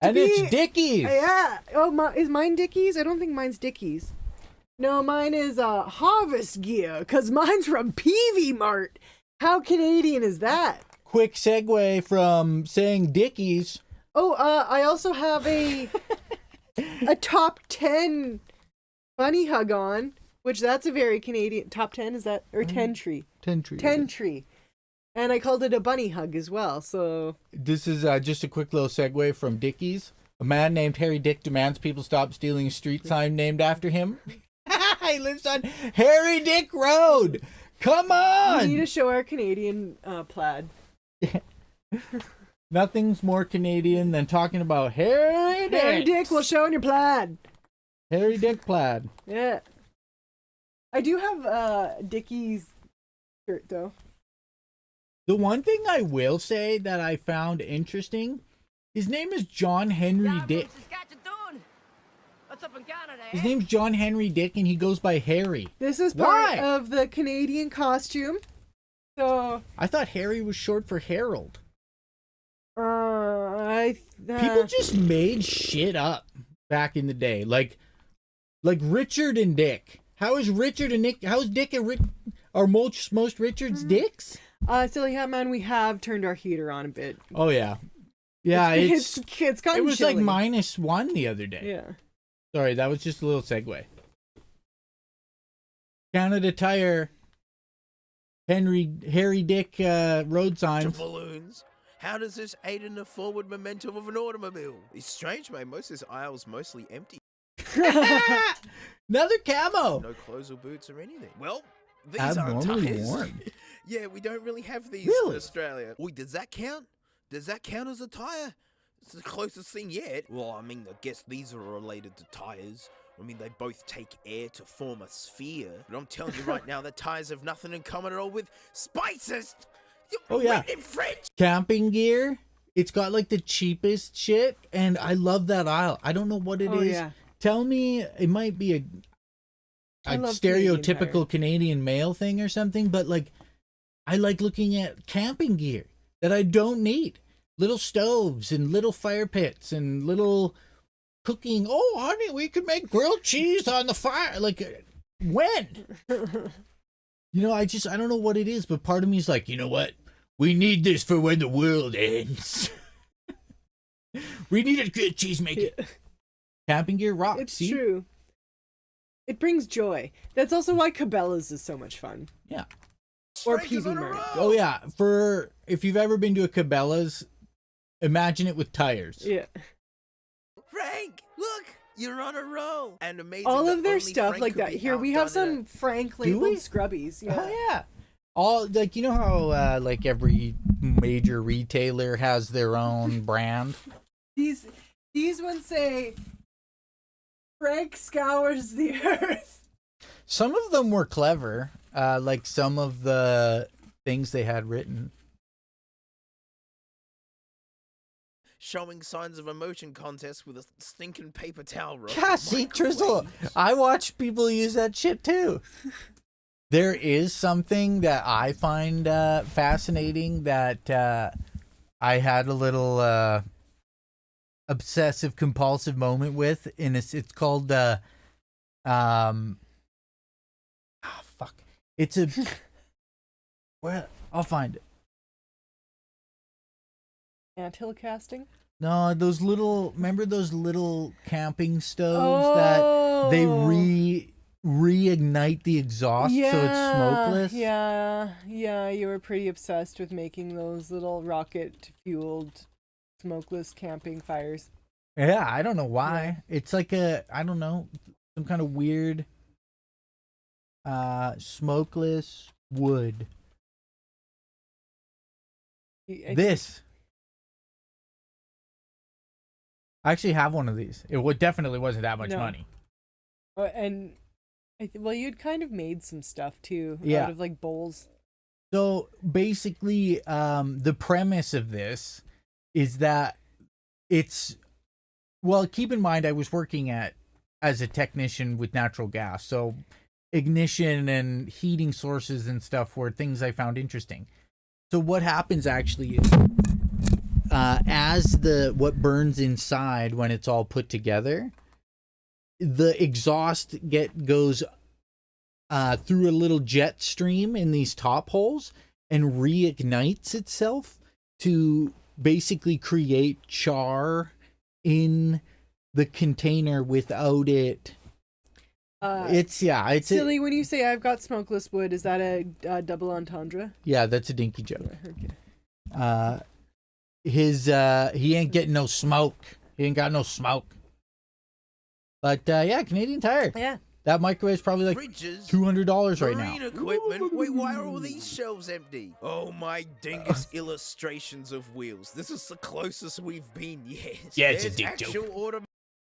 And it's Dickies. Yeah. Oh, is mine Dickies? I don't think mine's Dickies. No, mine is Harvest Gear, cause mine's from Peavy Mart. How Canadian is that? Quick segue from saying Dickies. Oh, I also have a top 10 bunny hug on, which that's a very Canadian. Top 10 is that or 10 tree? 10 tree. 10 tree. And I called it a bunny hug as well. So this is just a quick little segue from Dickies. A man named Harry Dick demands people stop stealing a street sign named after him. He lives on Harry Dick Road. Come on. we need to show our Canadian plaid. Nothing's more Canadian than talking about Harry Dick. Harry Dick, we'll show in your plaid. Harry Dick plaid. Yeah. I do have Dickies shirt though. The one thing I will say that I found interesting, his name is John Henry Dick. Saskatchewan. What's up in Canada, His name's John Henry Dick, and he goes by Harry. This is part Why? of the Canadian costume. So I thought Harry was short for Harold. People just made shit up back in the day, like Richard and Dick. How is Richard and Nick? How is Dick and are most Richards Dicks? Silly Hat Man, we have turned our heater on a bit. Oh yeah, yeah. It's gotten it was chilly. like -1 the other day. Yeah. Sorry, that was just a little segue. Canada Tire. Harry Dick road signs. Balloons. How does this aid in the forward momentum of an automobile? It's strange, mate. Most of this aisle's mostly empty. Another camo. No clothes or boots or anything. Well, these Abnormally aren't tires. warm. Yeah, we don't really have these Really? in Australia. Wait, does that count? Does that count as a tire? It's the closest thing yet. Well, I mean, I guess these are related to tires. I mean, they both take air to form a sphere. But I'm telling you right now that tires have nothing in common at all with spices. Oh, yeah. Written in French. Camping gear. It's got like the cheapest shit, and I love that aisle. I don't know what it is. Yeah. Tell me, it might be a I love Canadian Tire. stereotypical Canadian male thing or something, but like, I like looking at camping gear that I don't need. Little stoves and little fire pits and little cooking. Oh, honey, we could make grilled cheese on the fire. Like, when? You know, I don't know what it is, but part of me is like, you know what? We need this for when the world ends. We need a good cheese making. Camping gear rocks. It's see? true. It brings joy. That's also why Cabela's is so much fun. Yeah. Or Strikers PV on a Mart. roll. Oh yeah. If you've ever been to a Cabela's, imagine it with tires. Yeah. Frank, look, you're on a roll. And amazing. All that of their only stuff Frank like could that. be Here we have outdone in some Frank Do we? labeled scrubbies. Yeah. Oh yeah. All like, you know how like every major retailer has their own brand. These ones say Frank scours the earth. Some of them were clever. Like some of the things they had written. showing signs of emotion contest with a stinking paper towel roll. Yeah, see, Trizzle, I watch people use that shit too. There is something that I find fascinating that I had a little obsessive compulsive moment with, and it's called fuck. It's a where I'll find it. Anthill casting? No, those little, remember those little camping stoves that they reignite the exhaust so it's smokeless? Yeah, you were pretty obsessed with making those little rocket-fueled smokeless camping fires. Yeah, I don't know why. It's like I don't know, some kind of weird smokeless wood. I actually have one of these. It definitely wasn't that much money. And well, you'd kind of made some stuff too, Yeah. out of like bowls. So basically, the premise of this is that keep in mind I was working as a technician with natural gas, so ignition and heating sources and stuff were things I found interesting. So what happens actually is, as what burns inside when it's all put together, the exhaust goes through a little jet stream in these top holes and reignites itself to basically create char in the container without it. It's silly when you say I've got smokeless wood. Is that a double entendre? Yeah, that's a dinky joke. Okay. He ain't getting no smoke. He ain't got no smoke. But yeah, Canadian Tire. Yeah. That microwave's probably like Fridges, $200 right now. marine equipment. Wait, why are all these shelves empty? Oh my dingus illustrations of wheels. This is the closest we've been yet. Yeah, it's a There's dick actual joke. auto-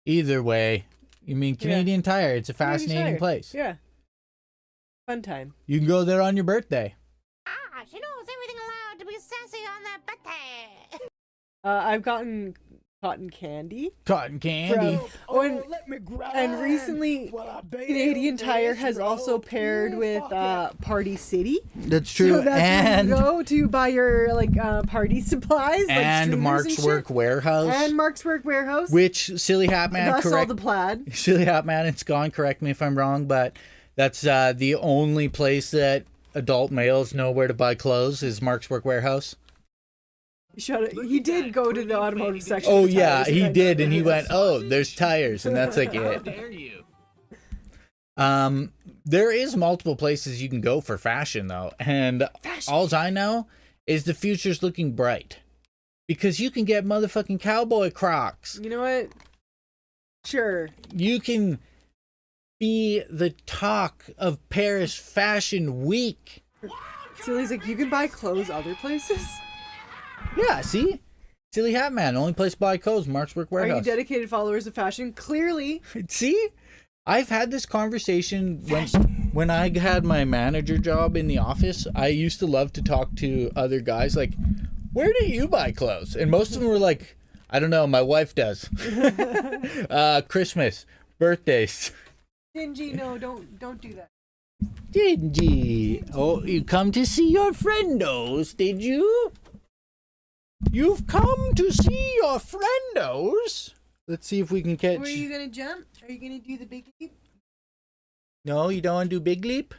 Either way, you mean Canadian Tire. It's a fascinating place. Yeah. Fun time. You can go there on your birthday. Ah, she knows everything allowed to be sassy on that birthday. I've gotten cotton candy. Cotton candy. And recently, Canadian Tire has also paired with Party City. That's true. So that's and where you go to buy your party supplies. and like Mark's and Work shit. Warehouse. And Mark's Work Warehouse. Which Silly Hat Man Thus all correct. the plaid. Silly Hat Man, it's gone. Correct me if I'm wrong, but that's the only place that adult males know where to buy clothes is Mark's Work Warehouse. Shut it. He did go to the automotive section. Oh for yeah, tires, he and did, and he went, "Oh, there's tires," and that's like it. Dare you? There is multiple places you can go for fashion though, and all I know is the future's looking bright because you can get motherfucking cowboy Crocs. You know what? Sure. You can be the talk of Paris Fashion Week. Silly's like, you can buy clothes other places? Yeah, see? Silly Hat Man, only place to buy clothes, Marksburg Are Warehouse. you dedicated followers of fashion? Clearly. See? I've had this conversation when I had my manager job in the office. I used to love to talk to other guys like, where do you buy clothes? And most of them were like, I don't know, my wife does. Christmas, birthdays. Jinjee, no, don't do that. Jinjee. Oh, you come to see your friendos, did you? You've come to see your friendos. Let's see if we can catch... Were you going to jump? Are you going to do the big leap? No, you don't want to do big leap?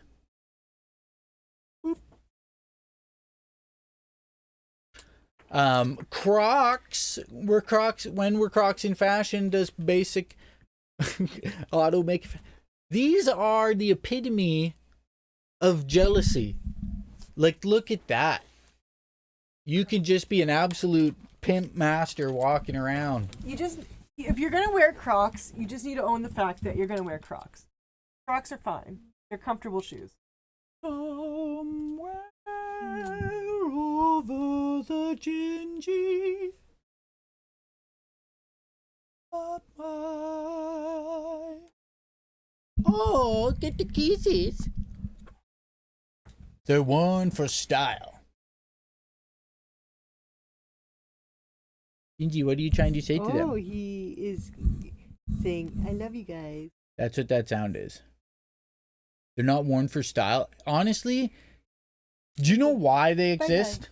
Crocs. When were Crocs in fashion? Does basic auto make... These are the epitome of jealousy. Like, look at that. You can just be an absolute pimp master walking around. If you're going to wear Crocs, you just need to own the fact that you're going to wear Crocs. Crocs are fine. They're comfortable shoes. Somewhere over the Jinjee, but oh, get the kisses. They're one for style. Jinjee, what are you trying to say to them? Oh, he is saying, I love you guys. That's what that sound is. They're not worn for style. Honestly, do you know why they exist?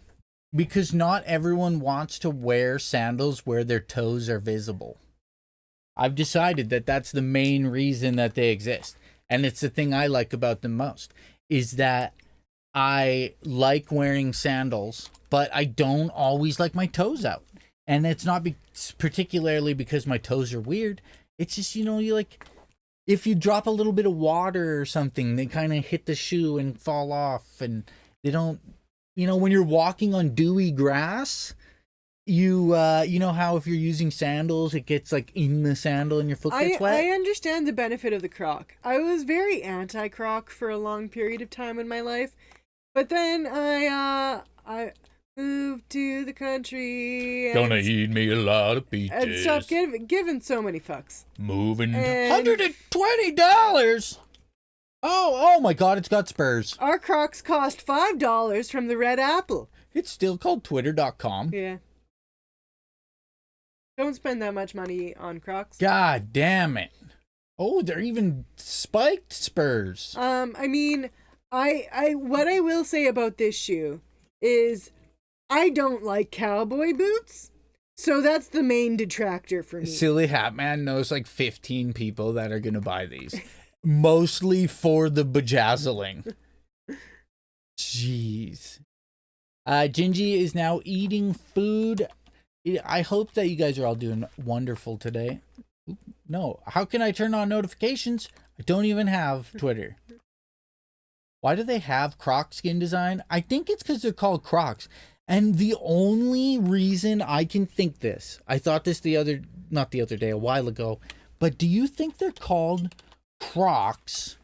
Because not everyone wants to wear sandals where their toes are visible. I've decided that that's the main reason that they exist. And it's the thing I like about them most, is that I like wearing sandals, but I don't always like my toes out. And it's not particularly because my toes are weird. It's just, you like, if you drop a little bit of water or something, they kind of hit the shoe and fall off. And they don't, when you're walking on dewy grass, you know how if you're using sandals, it gets like in the sandal and your foot gets wet? I understand the benefit of the Croc. I was very anti-Croc for a long period of time in my life. But then I moved to the country. Gonna eat me a lot of peaches. And stop giving so many fucks. Moving. And $120. Oh my God! It's got spurs. our Crocs cost $5 from the Red Apple. It's still called Twitter.com. Yeah. Don't spend that much money on Crocs. God damn it! Oh, they're even spiked spurs. I mean, I what I will say about this shoe is I don't like cowboy boots. So that's the main detractor for me. Silly Hat Man knows like 15 people that are gonna buy these. Mostly for the bejazzling. Jeez. Jinjee is now eating food. I hope that you guys are all doing wonderful today. No, how can I turn on notifications? I don't even have Twitter. Why do they have Croc skin design? I think it's because they're called Crocs. And the only reason I can think this, I thought this not the other day, a while ago, but do you think they're called Crocs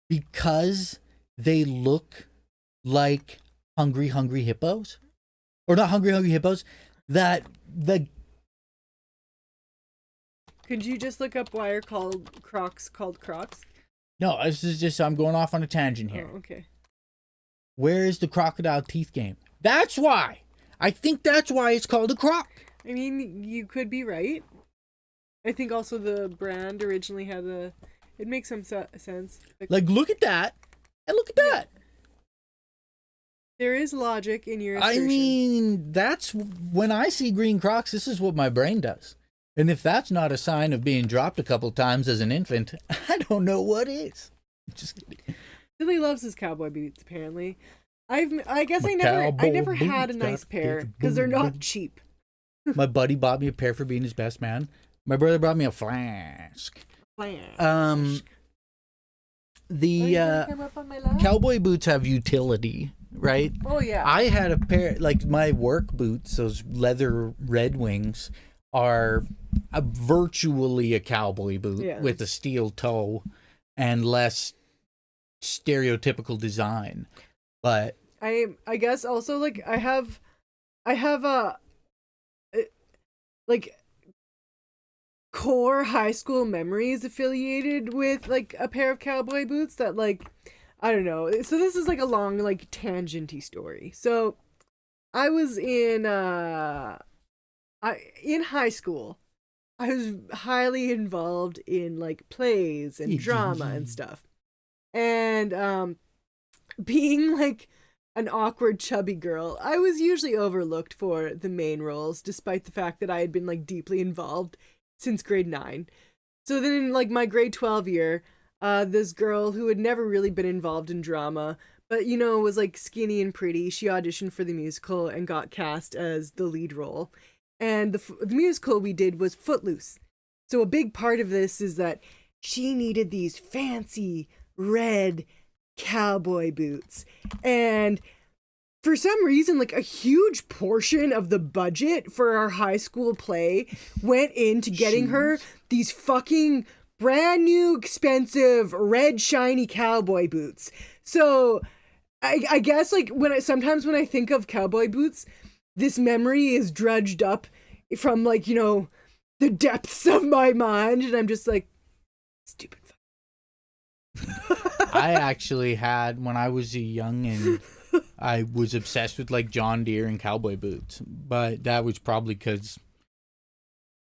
because they look like hungry hippos? Or not hungry hippos, Could you just look up why are Crocs called Crocs? No, this is just, I'm going off on a tangent here. Oh, okay. Where is the crocodile teeth game? That's why! I think that's why it's called a croc. I mean, you could be right. I think also the brand originally had it makes some sense. Like, look at that, and look at that. There is logic in your assertion. I mean, that's, when I see green Crocs, this is what my brain does. And if that's not a sign of being dropped a couple times as an infant, I don't know what is. Just kidding. Billy loves his cowboy boots, apparently. I guess I never had a nice pair because they're not cheap. My buddy bought me a pair for being his best man. My brother brought me a flask. The cowboy boots have utility, right? Oh yeah. I had a pair, like my work boots, those leather Red Wings, are virtually a cowboy boot with a steel toe and less stereotypical design. But I guess also like I have a like core high school memories affiliated with like a pair of cowboy boots that like I don't know. So this is like a long like tangenty story. So I was in in high school. I was highly involved in like plays and drama and stuff. And being like an awkward chubby girl, I was usually overlooked for the main roles despite the fact that I had been like deeply involved since grade 9. So then in like my grade 12 year, this girl who had never really been involved in drama, but you know, was like skinny and pretty, she auditioned for the musical and got cast as the lead role. And the musical we did was Footloose. So a big part of this is that she needed these fancy red cowboy boots. And for some reason, like a huge portion of the budget for our high school play went into getting her these fucking brand new expensive red shiny cowboy boots. So I guess like sometimes when I think of cowboy boots, this memory is drudged up from like, you know, the depths of my mind, and I'm just like, stupid fuck. I actually had, when I was a youngin', I was obsessed with like John Deere and cowboy boots, but that was probably because,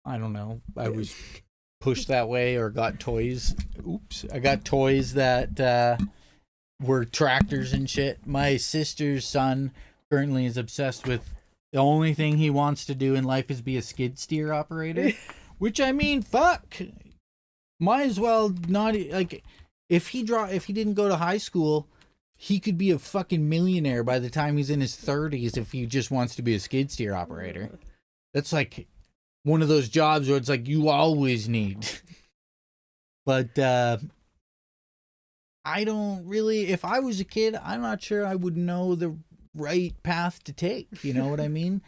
I don't know, I was pushed that way or got toys. I got toys that were tractors and shit. My sister's son currently is obsessed with, the only thing he wants to do in life is be a skid steer operator, which I mean, fuck, might as well not, like, if he didn't go to high school, he could be a fucking millionaire by the time he's in his 30s if he just wants to be a skid steer operator. That's like one of those jobs where it's like you always need. But I don't really, if I was a kid, I'm not sure I would know the right path to take. You know what I mean?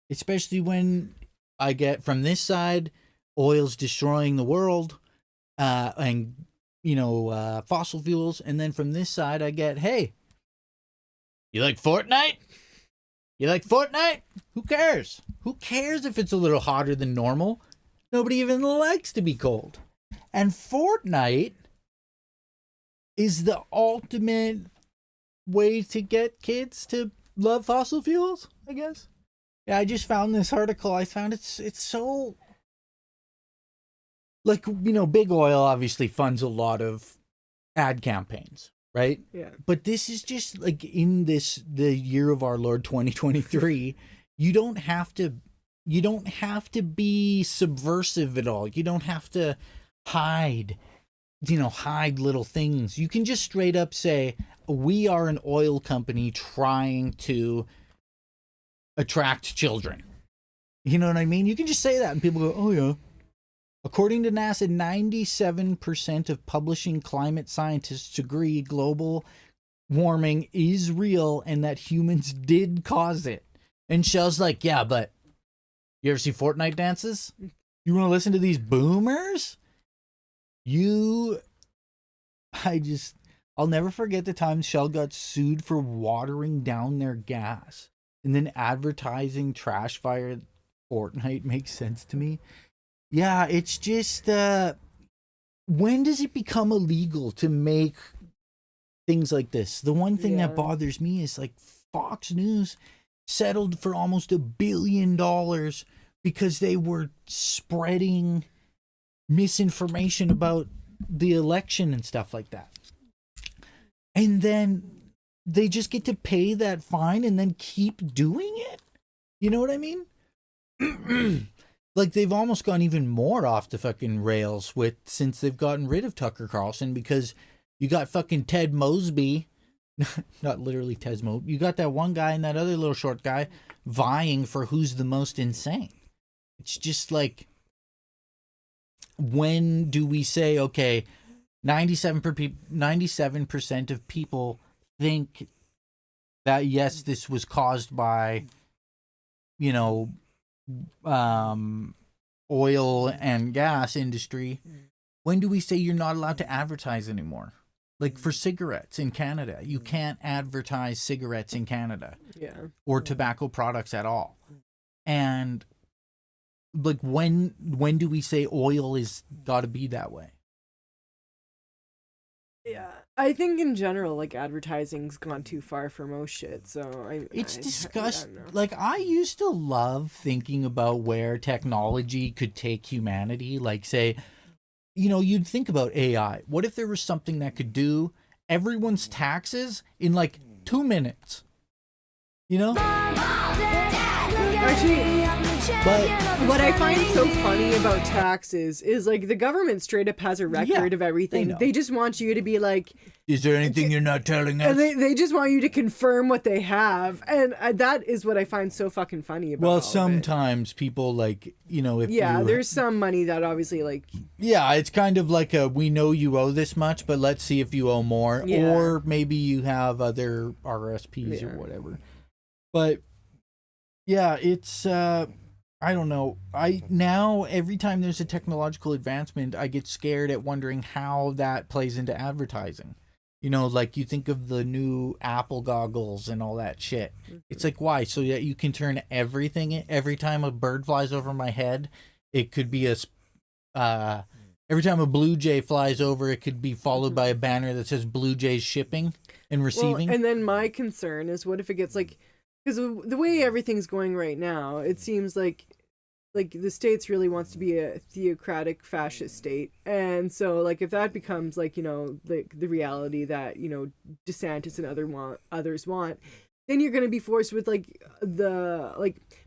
Especially when I get from this side, oil's destroying the world, and you know, fossil fuels, and then from this side I get, hey, you like Fortnite? You like Fortnite? Who cares? Who cares if it's a little hotter than normal? Nobody even likes to be cold. And Fortnite is the ultimate way to get kids to love fossil fuels, I guess. Yeah, I just found this article. I found it's so, like, you know, big oil obviously funds a lot of ad campaigns, right? Yeah. But this is just like in the year of our Lord 2023, you don't have to be subversive at all. You don't have to hide little things. You can just straight up say, we are an oil company trying to attract children. You know what I mean? You can just say that and people go, oh yeah. According to NASA, 97% of publishing climate scientists agree global warming is real and that humans did cause it. And Shell's like, yeah, but you ever see Fortnite dances? You want to listen to these boomers? I'll never forget the time Shell got sued for watering down their gas. And then advertising trash fire Fortnite makes sense to me. Yeah, it's just, when does it become illegal to make things like this? The one thing that bothers me is like Fox News settled for almost $1 billion because they were spreading misinformation about the election and stuff like that. And then they just get to pay that fine and then keep doing it. You know what I mean? Like, they've almost gone even more off the fucking rails since they've gotten rid of Tucker Carlson, because you got fucking Ted Mosby, not literally Ted Mosby, you got that one guy and that other little short guy vying for who's the most insane. It's just like, when do we say, okay, 97% of people think that, yes, this was caused by, you know, oil and gas industry. When do we say you're not allowed to advertise anymore? Like for cigarettes in Canada, you can't advertise cigarettes in Canada Yeah. or tobacco products at all. And like when do we say oil is got to be that way? Yeah. I think in general, like advertising's gone too far for most shit. So It's I disgusting. don't know. Like I used to love thinking about where technology could take humanity. Like say, you'd think about AI. What if there was something that could do everyone's taxes in like 2 minutes? Actually, But what I find so funny about taxes is like the government straight up has a record of everything. know. They just want you to be like, is there anything you're not telling us? and they just want you to confirm what they have, and that is what I find so fucking funny about. Well, all of it. sometimes people like, if Yeah, you, there's some money that obviously like yeah, it's kind of like we know you owe this much, but let's see if you owe more. Yeah. Or maybe you have other RSPs or whatever. But yeah, it's I don't know. Now every time there's a technological advancement, I get scared at wondering how that plays into advertising. Like you think of the new Apple goggles and all that shit. It's like, why? So that you can turn everything, every time a bird flies over my head, it could be every time a blue jay flies over, it could be followed by a banner that says Blue Jays shipping and receiving. Well, and then my concern is, what if it gets like, because the way everything's going right now, it seems like the States really wants to be a theocratic fascist state. And so like if that becomes like, the reality that, DeSantis and others want, then you're going to be forced with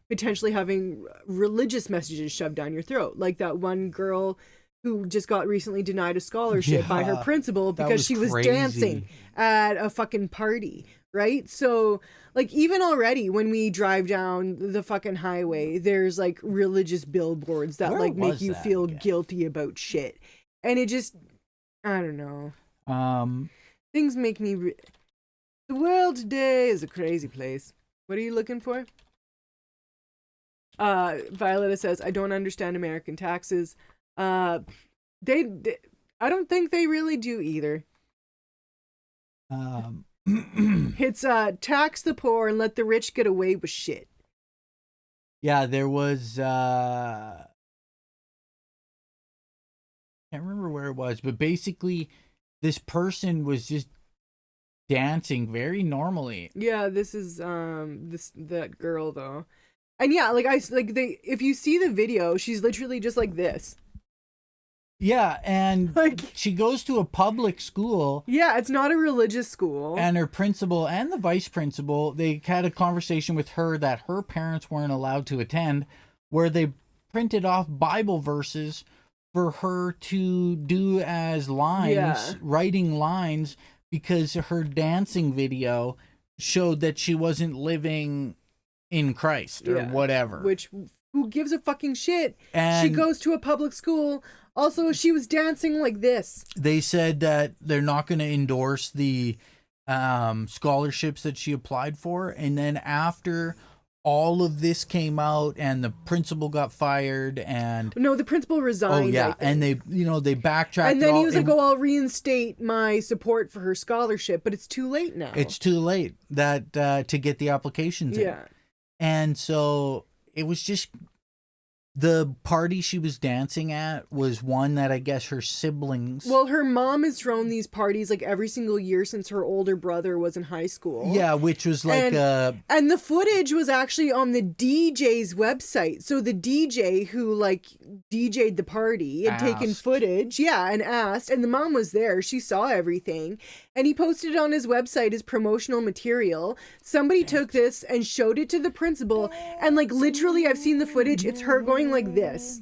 potentially having religious messages shoved down your throat. Like that one girl who just got recently denied a scholarship by her principal because she was crazy. dancing at a fucking party. Right? So, like, even already when we drive down the fucking highway, there's like religious billboards that Where like make was you that feel again? guilty about shit. And it just, I don't know. Things make me. The world today is a crazy place. What are you looking for? Violetta says, I don't understand American taxes. I don't think they really do either. It's tax the poor and let the rich get away with shit. Yeah, there was can't remember where it was, but basically this person was just dancing very normally. Yeah, this is that girl though. And yeah, if you see the video, she's literally just like this. Yeah, and Like, she goes to a public school. yeah, it's not a religious school. And her principal and the vice principal, they had a conversation with her that her parents weren't allowed to attend, where they printed off Bible verses for her to do as lines, writing lines, because her dancing video showed that she wasn't living in Christ or whatever. Which, who gives a fucking shit? And She goes to a public school. Also, she was dancing like this. they said that they're not going to endorse the scholarships that she applied for. And then after all of this came out and the principal got fired and No, the principal resigned. oh yeah, and they they backtracked. And then he was like, "Oh, I'll reinstate my support for her scholarship," but it's too late now. It's too late that to get the applications in. yeah. And so it was just the party she was dancing at was one that I guess her siblings. Well, her mom has thrown these parties like every single year since her older brother was in high school. Yeah, which was like and the footage was actually on the DJ's website. So the DJ who like DJ'd the party had taken Asked. footage, and asked, and the mom was there. She saw everything, and he posted it on his website as promotional material. Somebody took this and showed it to the principal, and like literally, I've seen the footage. It's her going like this.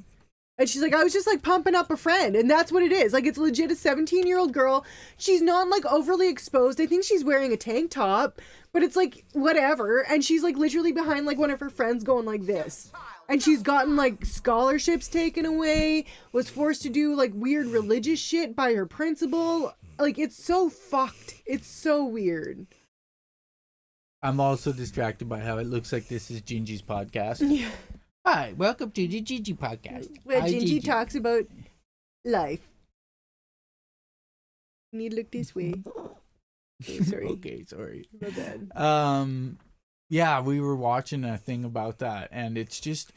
And she's like, I was just like pumping up a friend. And that's what it is. Like, it's legit a 17-year-old girl. She's not like overly exposed. I think she's wearing a tank top, but it's like whatever. And she's like literally behind like one of her friends going like this. And she's gotten like scholarships taken away, was forced to do like weird religious shit by her principal. Like, it's so fucked. It's so weird. I'm also distracted by how it looks like this is Jinjee's podcast. Yeah. Hi, welcome to the Jinjee podcast. Where Hi, Jinjee talks about life. You need to look this way. Okay, sorry. Okay, sorry. My bad. Yeah, we were watching a thing about that, and it's just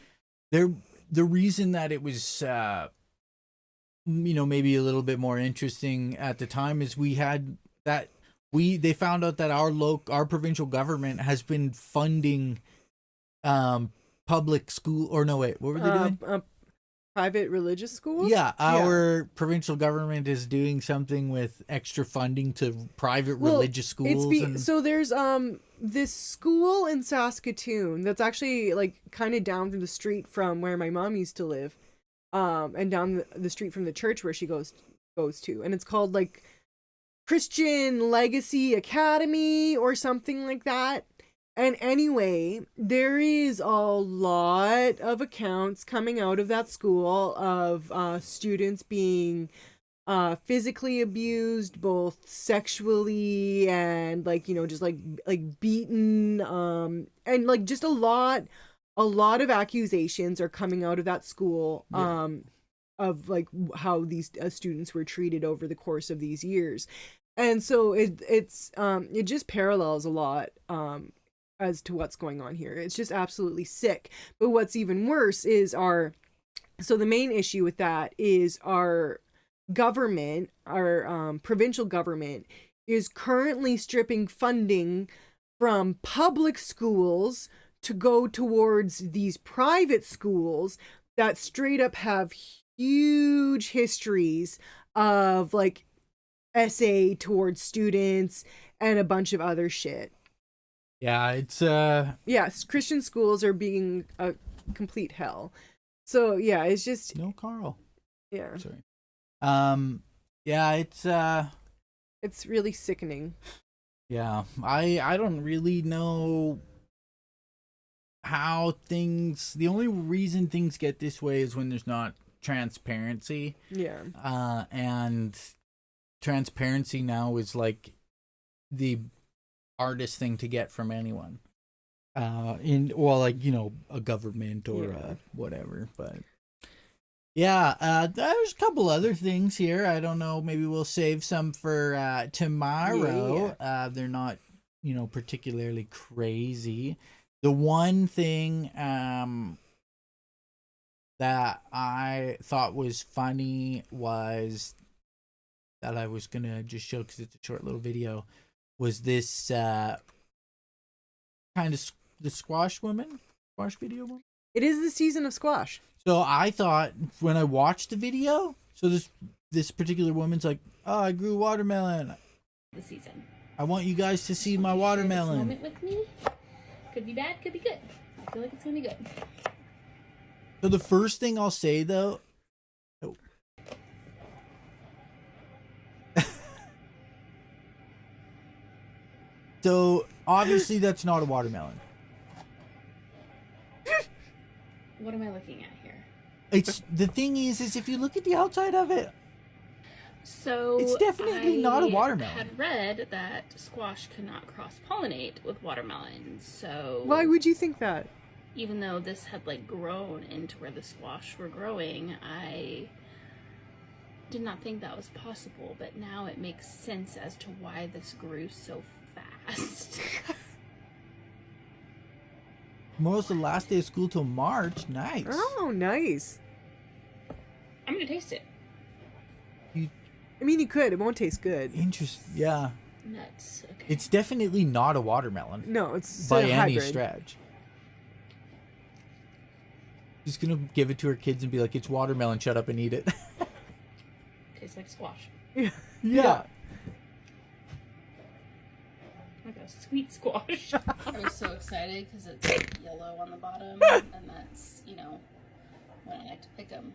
the reason that it was maybe a little bit more interesting at the time is they found out that our provincial government has been funding public school, or no, wait, what were they doing? Private religious schools? Yeah, our provincial government is doing something with extra funding to private religious schools. So there's this school in Saskatoon that's actually like kind of down the street from where my mom used to live, and down the street from the church where she goes to, and it's called like Christian Legacy Academy or something like that. And anyway, there is a lot of accounts coming out of that school of students being physically abused, both sexually and just like beaten, and like just a lot of accusations are coming out of that school of like how these students were treated over the course of these years. And so it just parallels a lot as to what's going on here. It's just absolutely sick. But what's even worse is so the main issue with that is our government, our provincial government, is currently stripping funding from public schools to go towards these private schools that straight up have huge histories of like SA towards students and a bunch of other shit. Yeah, it's yes, Christian schools are being a complete hell. So yeah, it's just no Carl. Yeah. Sorry. Yeah, it's really sickening. Yeah, I don't really know how things. The only reason things get this way is when there's not transparency. Yeah. And transparency now is like the hardest thing to get from anyone. A government or whatever, but yeah, there's a couple other things here. I don't know, maybe we'll save some for tomorrow. They're not particularly crazy. The one thing that I thought was funny was that I was gonna just show because it's a short little video, was this kind of the squash video woman. It is the season of squash. So I thought when I watched the video, so this particular woman's like, "Oh, I grew watermelon. The season. I want you guys to see my watermelon." Share this moment with me. Could be bad, could be good. I feel like it's gonna be good. So the first thing I'll say though, so obviously that's not a watermelon. What am I looking at here? It's the thing is if you look at the outside of it, so it's definitely not a watermelon. I had read that squash cannot cross-pollinate with watermelons, so Why would you think that? even though this had like grown into where the squash were growing, I did not think that was possible, but now it makes sense as to why this grew so fast. Tomorrow's the last day of school till March. Nice. Oh, nice. I'm gonna taste it. I mean, you could. It won't taste good. Yeah. Nuts. Okay. It's definitely not a watermelon. No, it's by a any hybrid. stretch. Just gonna give it to her kids and be like, "It's watermelon. Shut up and eat it." Tastes like squash. Yeah. Yeah. Like a sweet squash. I was so excited because it's like yellow on the bottom, and that's, when I like to pick them.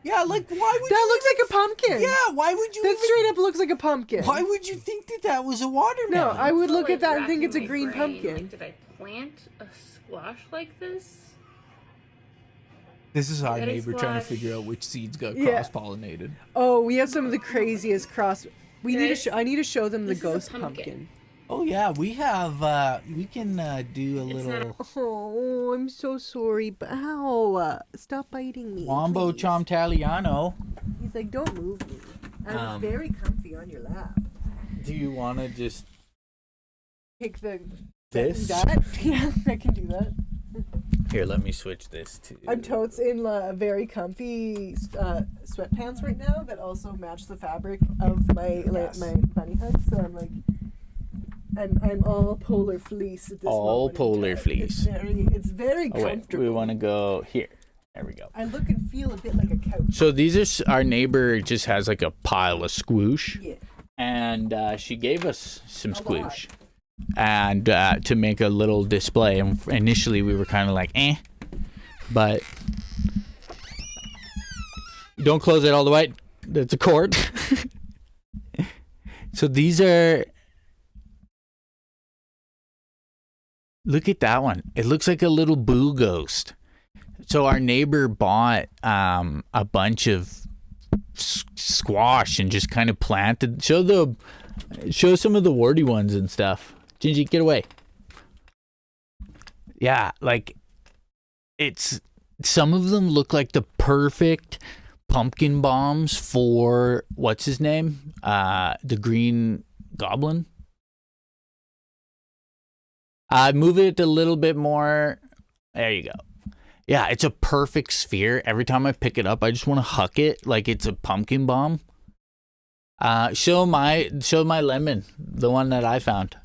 Yeah, like why would That looks like a pumpkin. Yeah, why would you? That straight up looks like a pumpkin. Why would you think that was a No, watermelon? I would So, look at that and think racking it's a my green brain, pumpkin. Like, did I plant a squash like this? This is our That is neighbor trying to squash. figure out which seeds got Yeah. cross-pollinated. Oh, we have some of the craziest cross. We need to. Guys, I need to show them the this is a ghost pumpkin. pumpkin. Oh yeah, we have. We can do a It's little Oh, I'm so sorry, but ow! Stop biting me. Wombo please. Chomtaliano. He's like, don't move me. And it's very comfy on your lap. Do you want to just Pick the this? that? Yeah, I can do that. Here, let me switch this to. I'm totes in very comfy sweatpants right now that also match the fabric of my my bunny hug. So I'm like, I'm all polar fleece at this All moment in polar time. fleece. It's very Oh, wait, comfortable. we want to go here. There we go. I look and feel a bit like a couch. So these are our neighbor just has like a pile of squoosh, Yeah. and she gave us some A lot. squoosh, and to make a little display. And initially we were kind of like, but don't close it all the way. That's a cord. So these are. Look at that one. It looks like a little boo ghost. So our neighbor bought a bunch of squash and just kind of planted. Show some of the warty ones and stuff. Jinjee, get away. Yeah, like it's some of them look like the perfect pumpkin bombs for what's his name? The Green Goblin. Move it a little bit more. There you go. Yeah, it's a perfect sphere. Every time I pick it up, I just want to huck it like it's a pumpkin bomb. Show my lemon, the one that I found.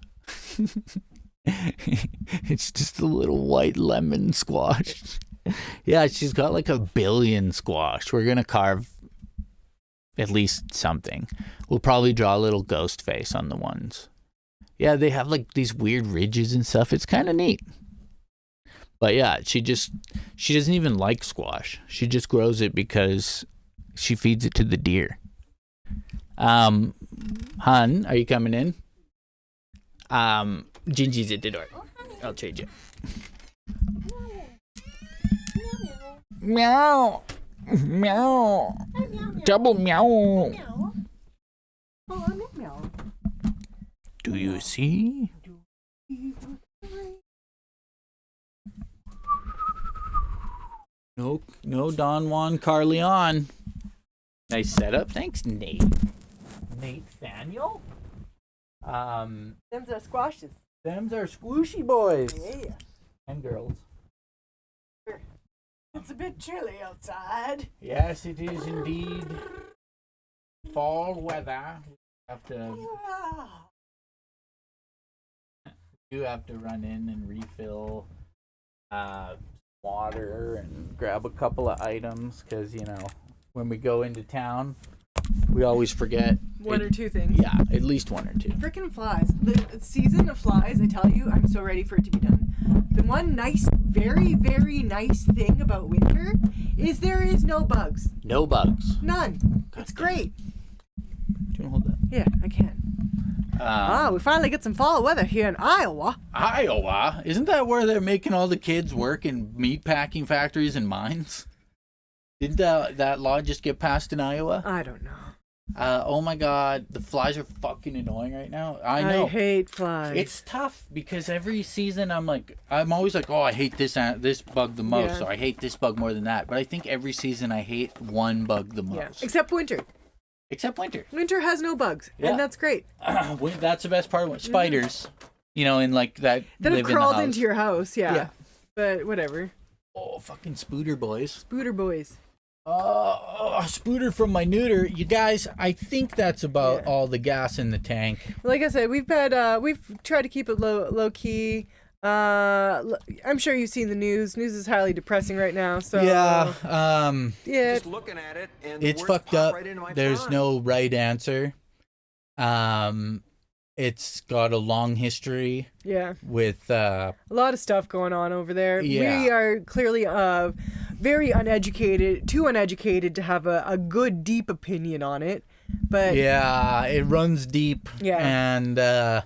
It's just a little white lemon squash. Yeah, she's got like 1 billion squash. We're gonna carve at least something. We'll probably draw a little ghost face on the ones. Yeah, they have like these weird ridges and stuff. It's kind of neat. But yeah, she doesn't even like squash. She just grows it because she feeds it to the deer. Hun, are you coming in? Jinjee's at the door. I'll trade you. Meow. Meow. Double meow. Oh, I'm not meow. Do you see? No Don Juan Carleon. Nice setup. Thanks, Nate. Nate Daniel. Them's our squashes. Them's our squishy boys. Yeah. And girls. It's a bit chilly outside. Yes, it is indeed. Fall weather. You have to run in and refill water and grab a couple of items because, when we go into town, we always forget. One or two things. Yeah, at least one or two. Frickin' flies. The season of flies, I tell you, I'm so ready for it to be done. The one nice, very, very nice thing about winter is there is no bugs. No bugs. None. It's great. Do you want to hold that? Yeah, I can. We finally get some fall weather here in Iowa. Iowa? Isn't that where they're making all the kids work in meat packing factories and mines? Didn't that law just get passed in Iowa? I don't know. Oh my god, the flies are fucking annoying right now. I know. I hate flies. It's tough because every season I'm always like, oh, I hate this bug the most, Yeah. so I hate this bug more than that. But I think every season I hate one bug the most. Yeah. Except winter. Except winter. Winter has no bugs, Yeah. and that's great. That's the best part of it. Spiders, in like that That live have in the crawled house. into your house, yeah. Yeah. But whatever. Oh, fucking spooter boys. Spooter boys. Spooter from my neuter. You guys, I think that's about Yeah. all the gas in the tank. Like I said, we've tried to keep it low key. I'm sure you've seen the news. News is highly depressing right now. So Yeah, yeah. Just looking at it, and it's the words fucked pop up. right into my There's front. no right answer. It's got a long history Yeah. with A lot of stuff going on over there. Yeah. We are clearly very uneducated, too uneducated to have a good, deep opinion on it. But yeah, it runs deep. Yeah. And the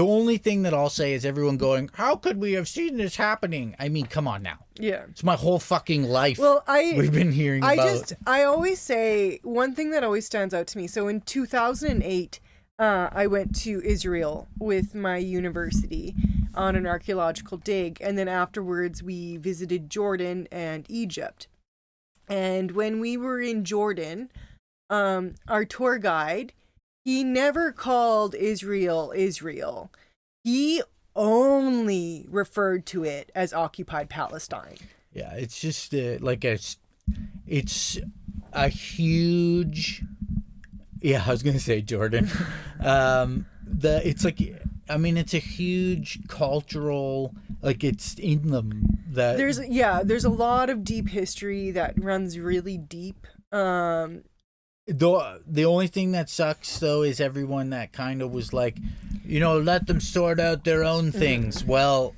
only thing that I'll say is everyone going, how could we have seen this happening? I mean, come on now. yeah. It's my whole fucking life. Well, we've been hearing about. I always say one thing that always stands out to me. So in 2008, I went to Israel with my university on an archaeological dig, and then afterwards we visited Jordan and Egypt. And when we were in Jordan, our tour guide, he never called Israel Israel. He only referred to it as occupied Palestine. Yeah, it's just it's a huge. Yeah, I was gonna say Jordan. It's a huge cultural, it's in them that there's a lot of deep history that runs really deep. The only thing that sucks though is everyone that kind of was like, let them sort out their own things. Well,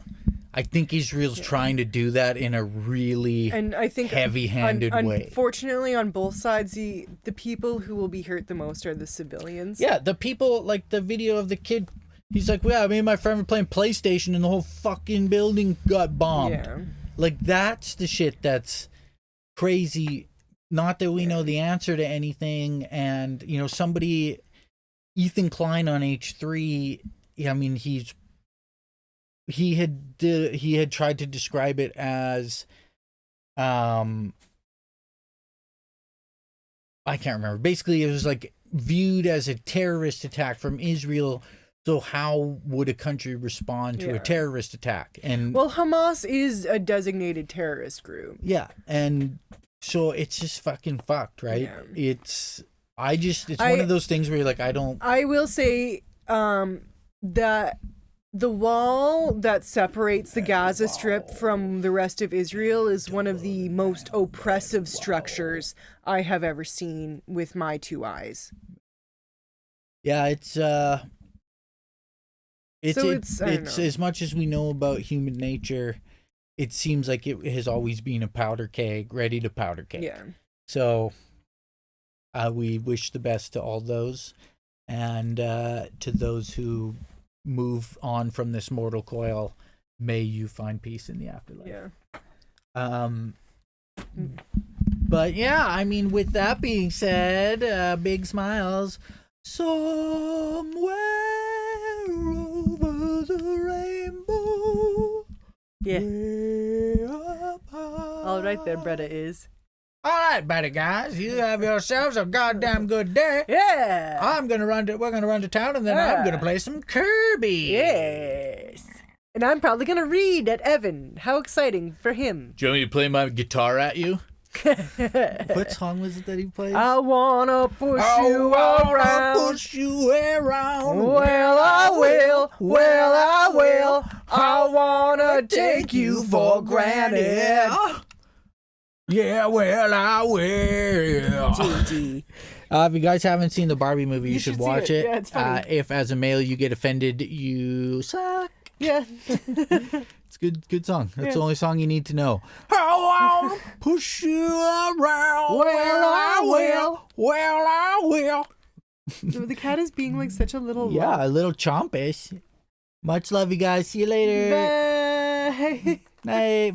I think Israel's trying to do that in a really heavy-handed way. Unfortunately, on both sides, the people who will be hurt the most are the civilians. Yeah, the people, like the video of the kid, he's like, well, me and my friend were playing PlayStation and the whole fucking building got bombed. Yeah. Like, that's the shit that's crazy. Not that we know the answer to anything. And, somebody, Ethan Klein on H3, I mean, he had tried to describe it as I can't remember. Basically, it was like viewed as a terrorist attack from Israel. So how would a country respond to a terrorist attack? And Hamas is a designated terrorist group. Yeah, and so it's just fucking fucked, right? Yeah. It's one of those things where you're like, I will say that the wall that separates the Gaza Strip from the rest of Israel is one of the most oppressive structures I have ever seen with my two eyes. Yeah, it's as much as we know about human nature, it seems like it has always been a powder keg, ready to powder keg. Yeah. So we wish the best to all those, and to those who move on from this mortal coil, may you find peace in the afterlife. Yeah. But yeah, I mean, with that being said, big smiles. Somewhere over the rainbow. Yeah. All right there, Bretta is. All right, buddy guys, you have yourselves a goddamn good day. Yeah. We're gonna run to town, and then I'm gonna play some Kirby. Yes. And I'm probably gonna read at Evan. How exciting for him. Do you want me to play my guitar at you? What song was it that he played? I wanna push you around. Push you around. Well, I will. Well, I will. I wanna take you for granted. Yeah, well, I will. Jinjee. If you guys haven't seen the Barbie movie, you should watch it. Yeah, it's funny. If as a male you get offended, you suck. Yeah. It's good song. That's the only song you need to know. I wanna push you around. Well, I will. Well, I will. The cat is being like such a little Yeah, a little chompish. Much love, you guys. See you later. Bye. Night. Bye.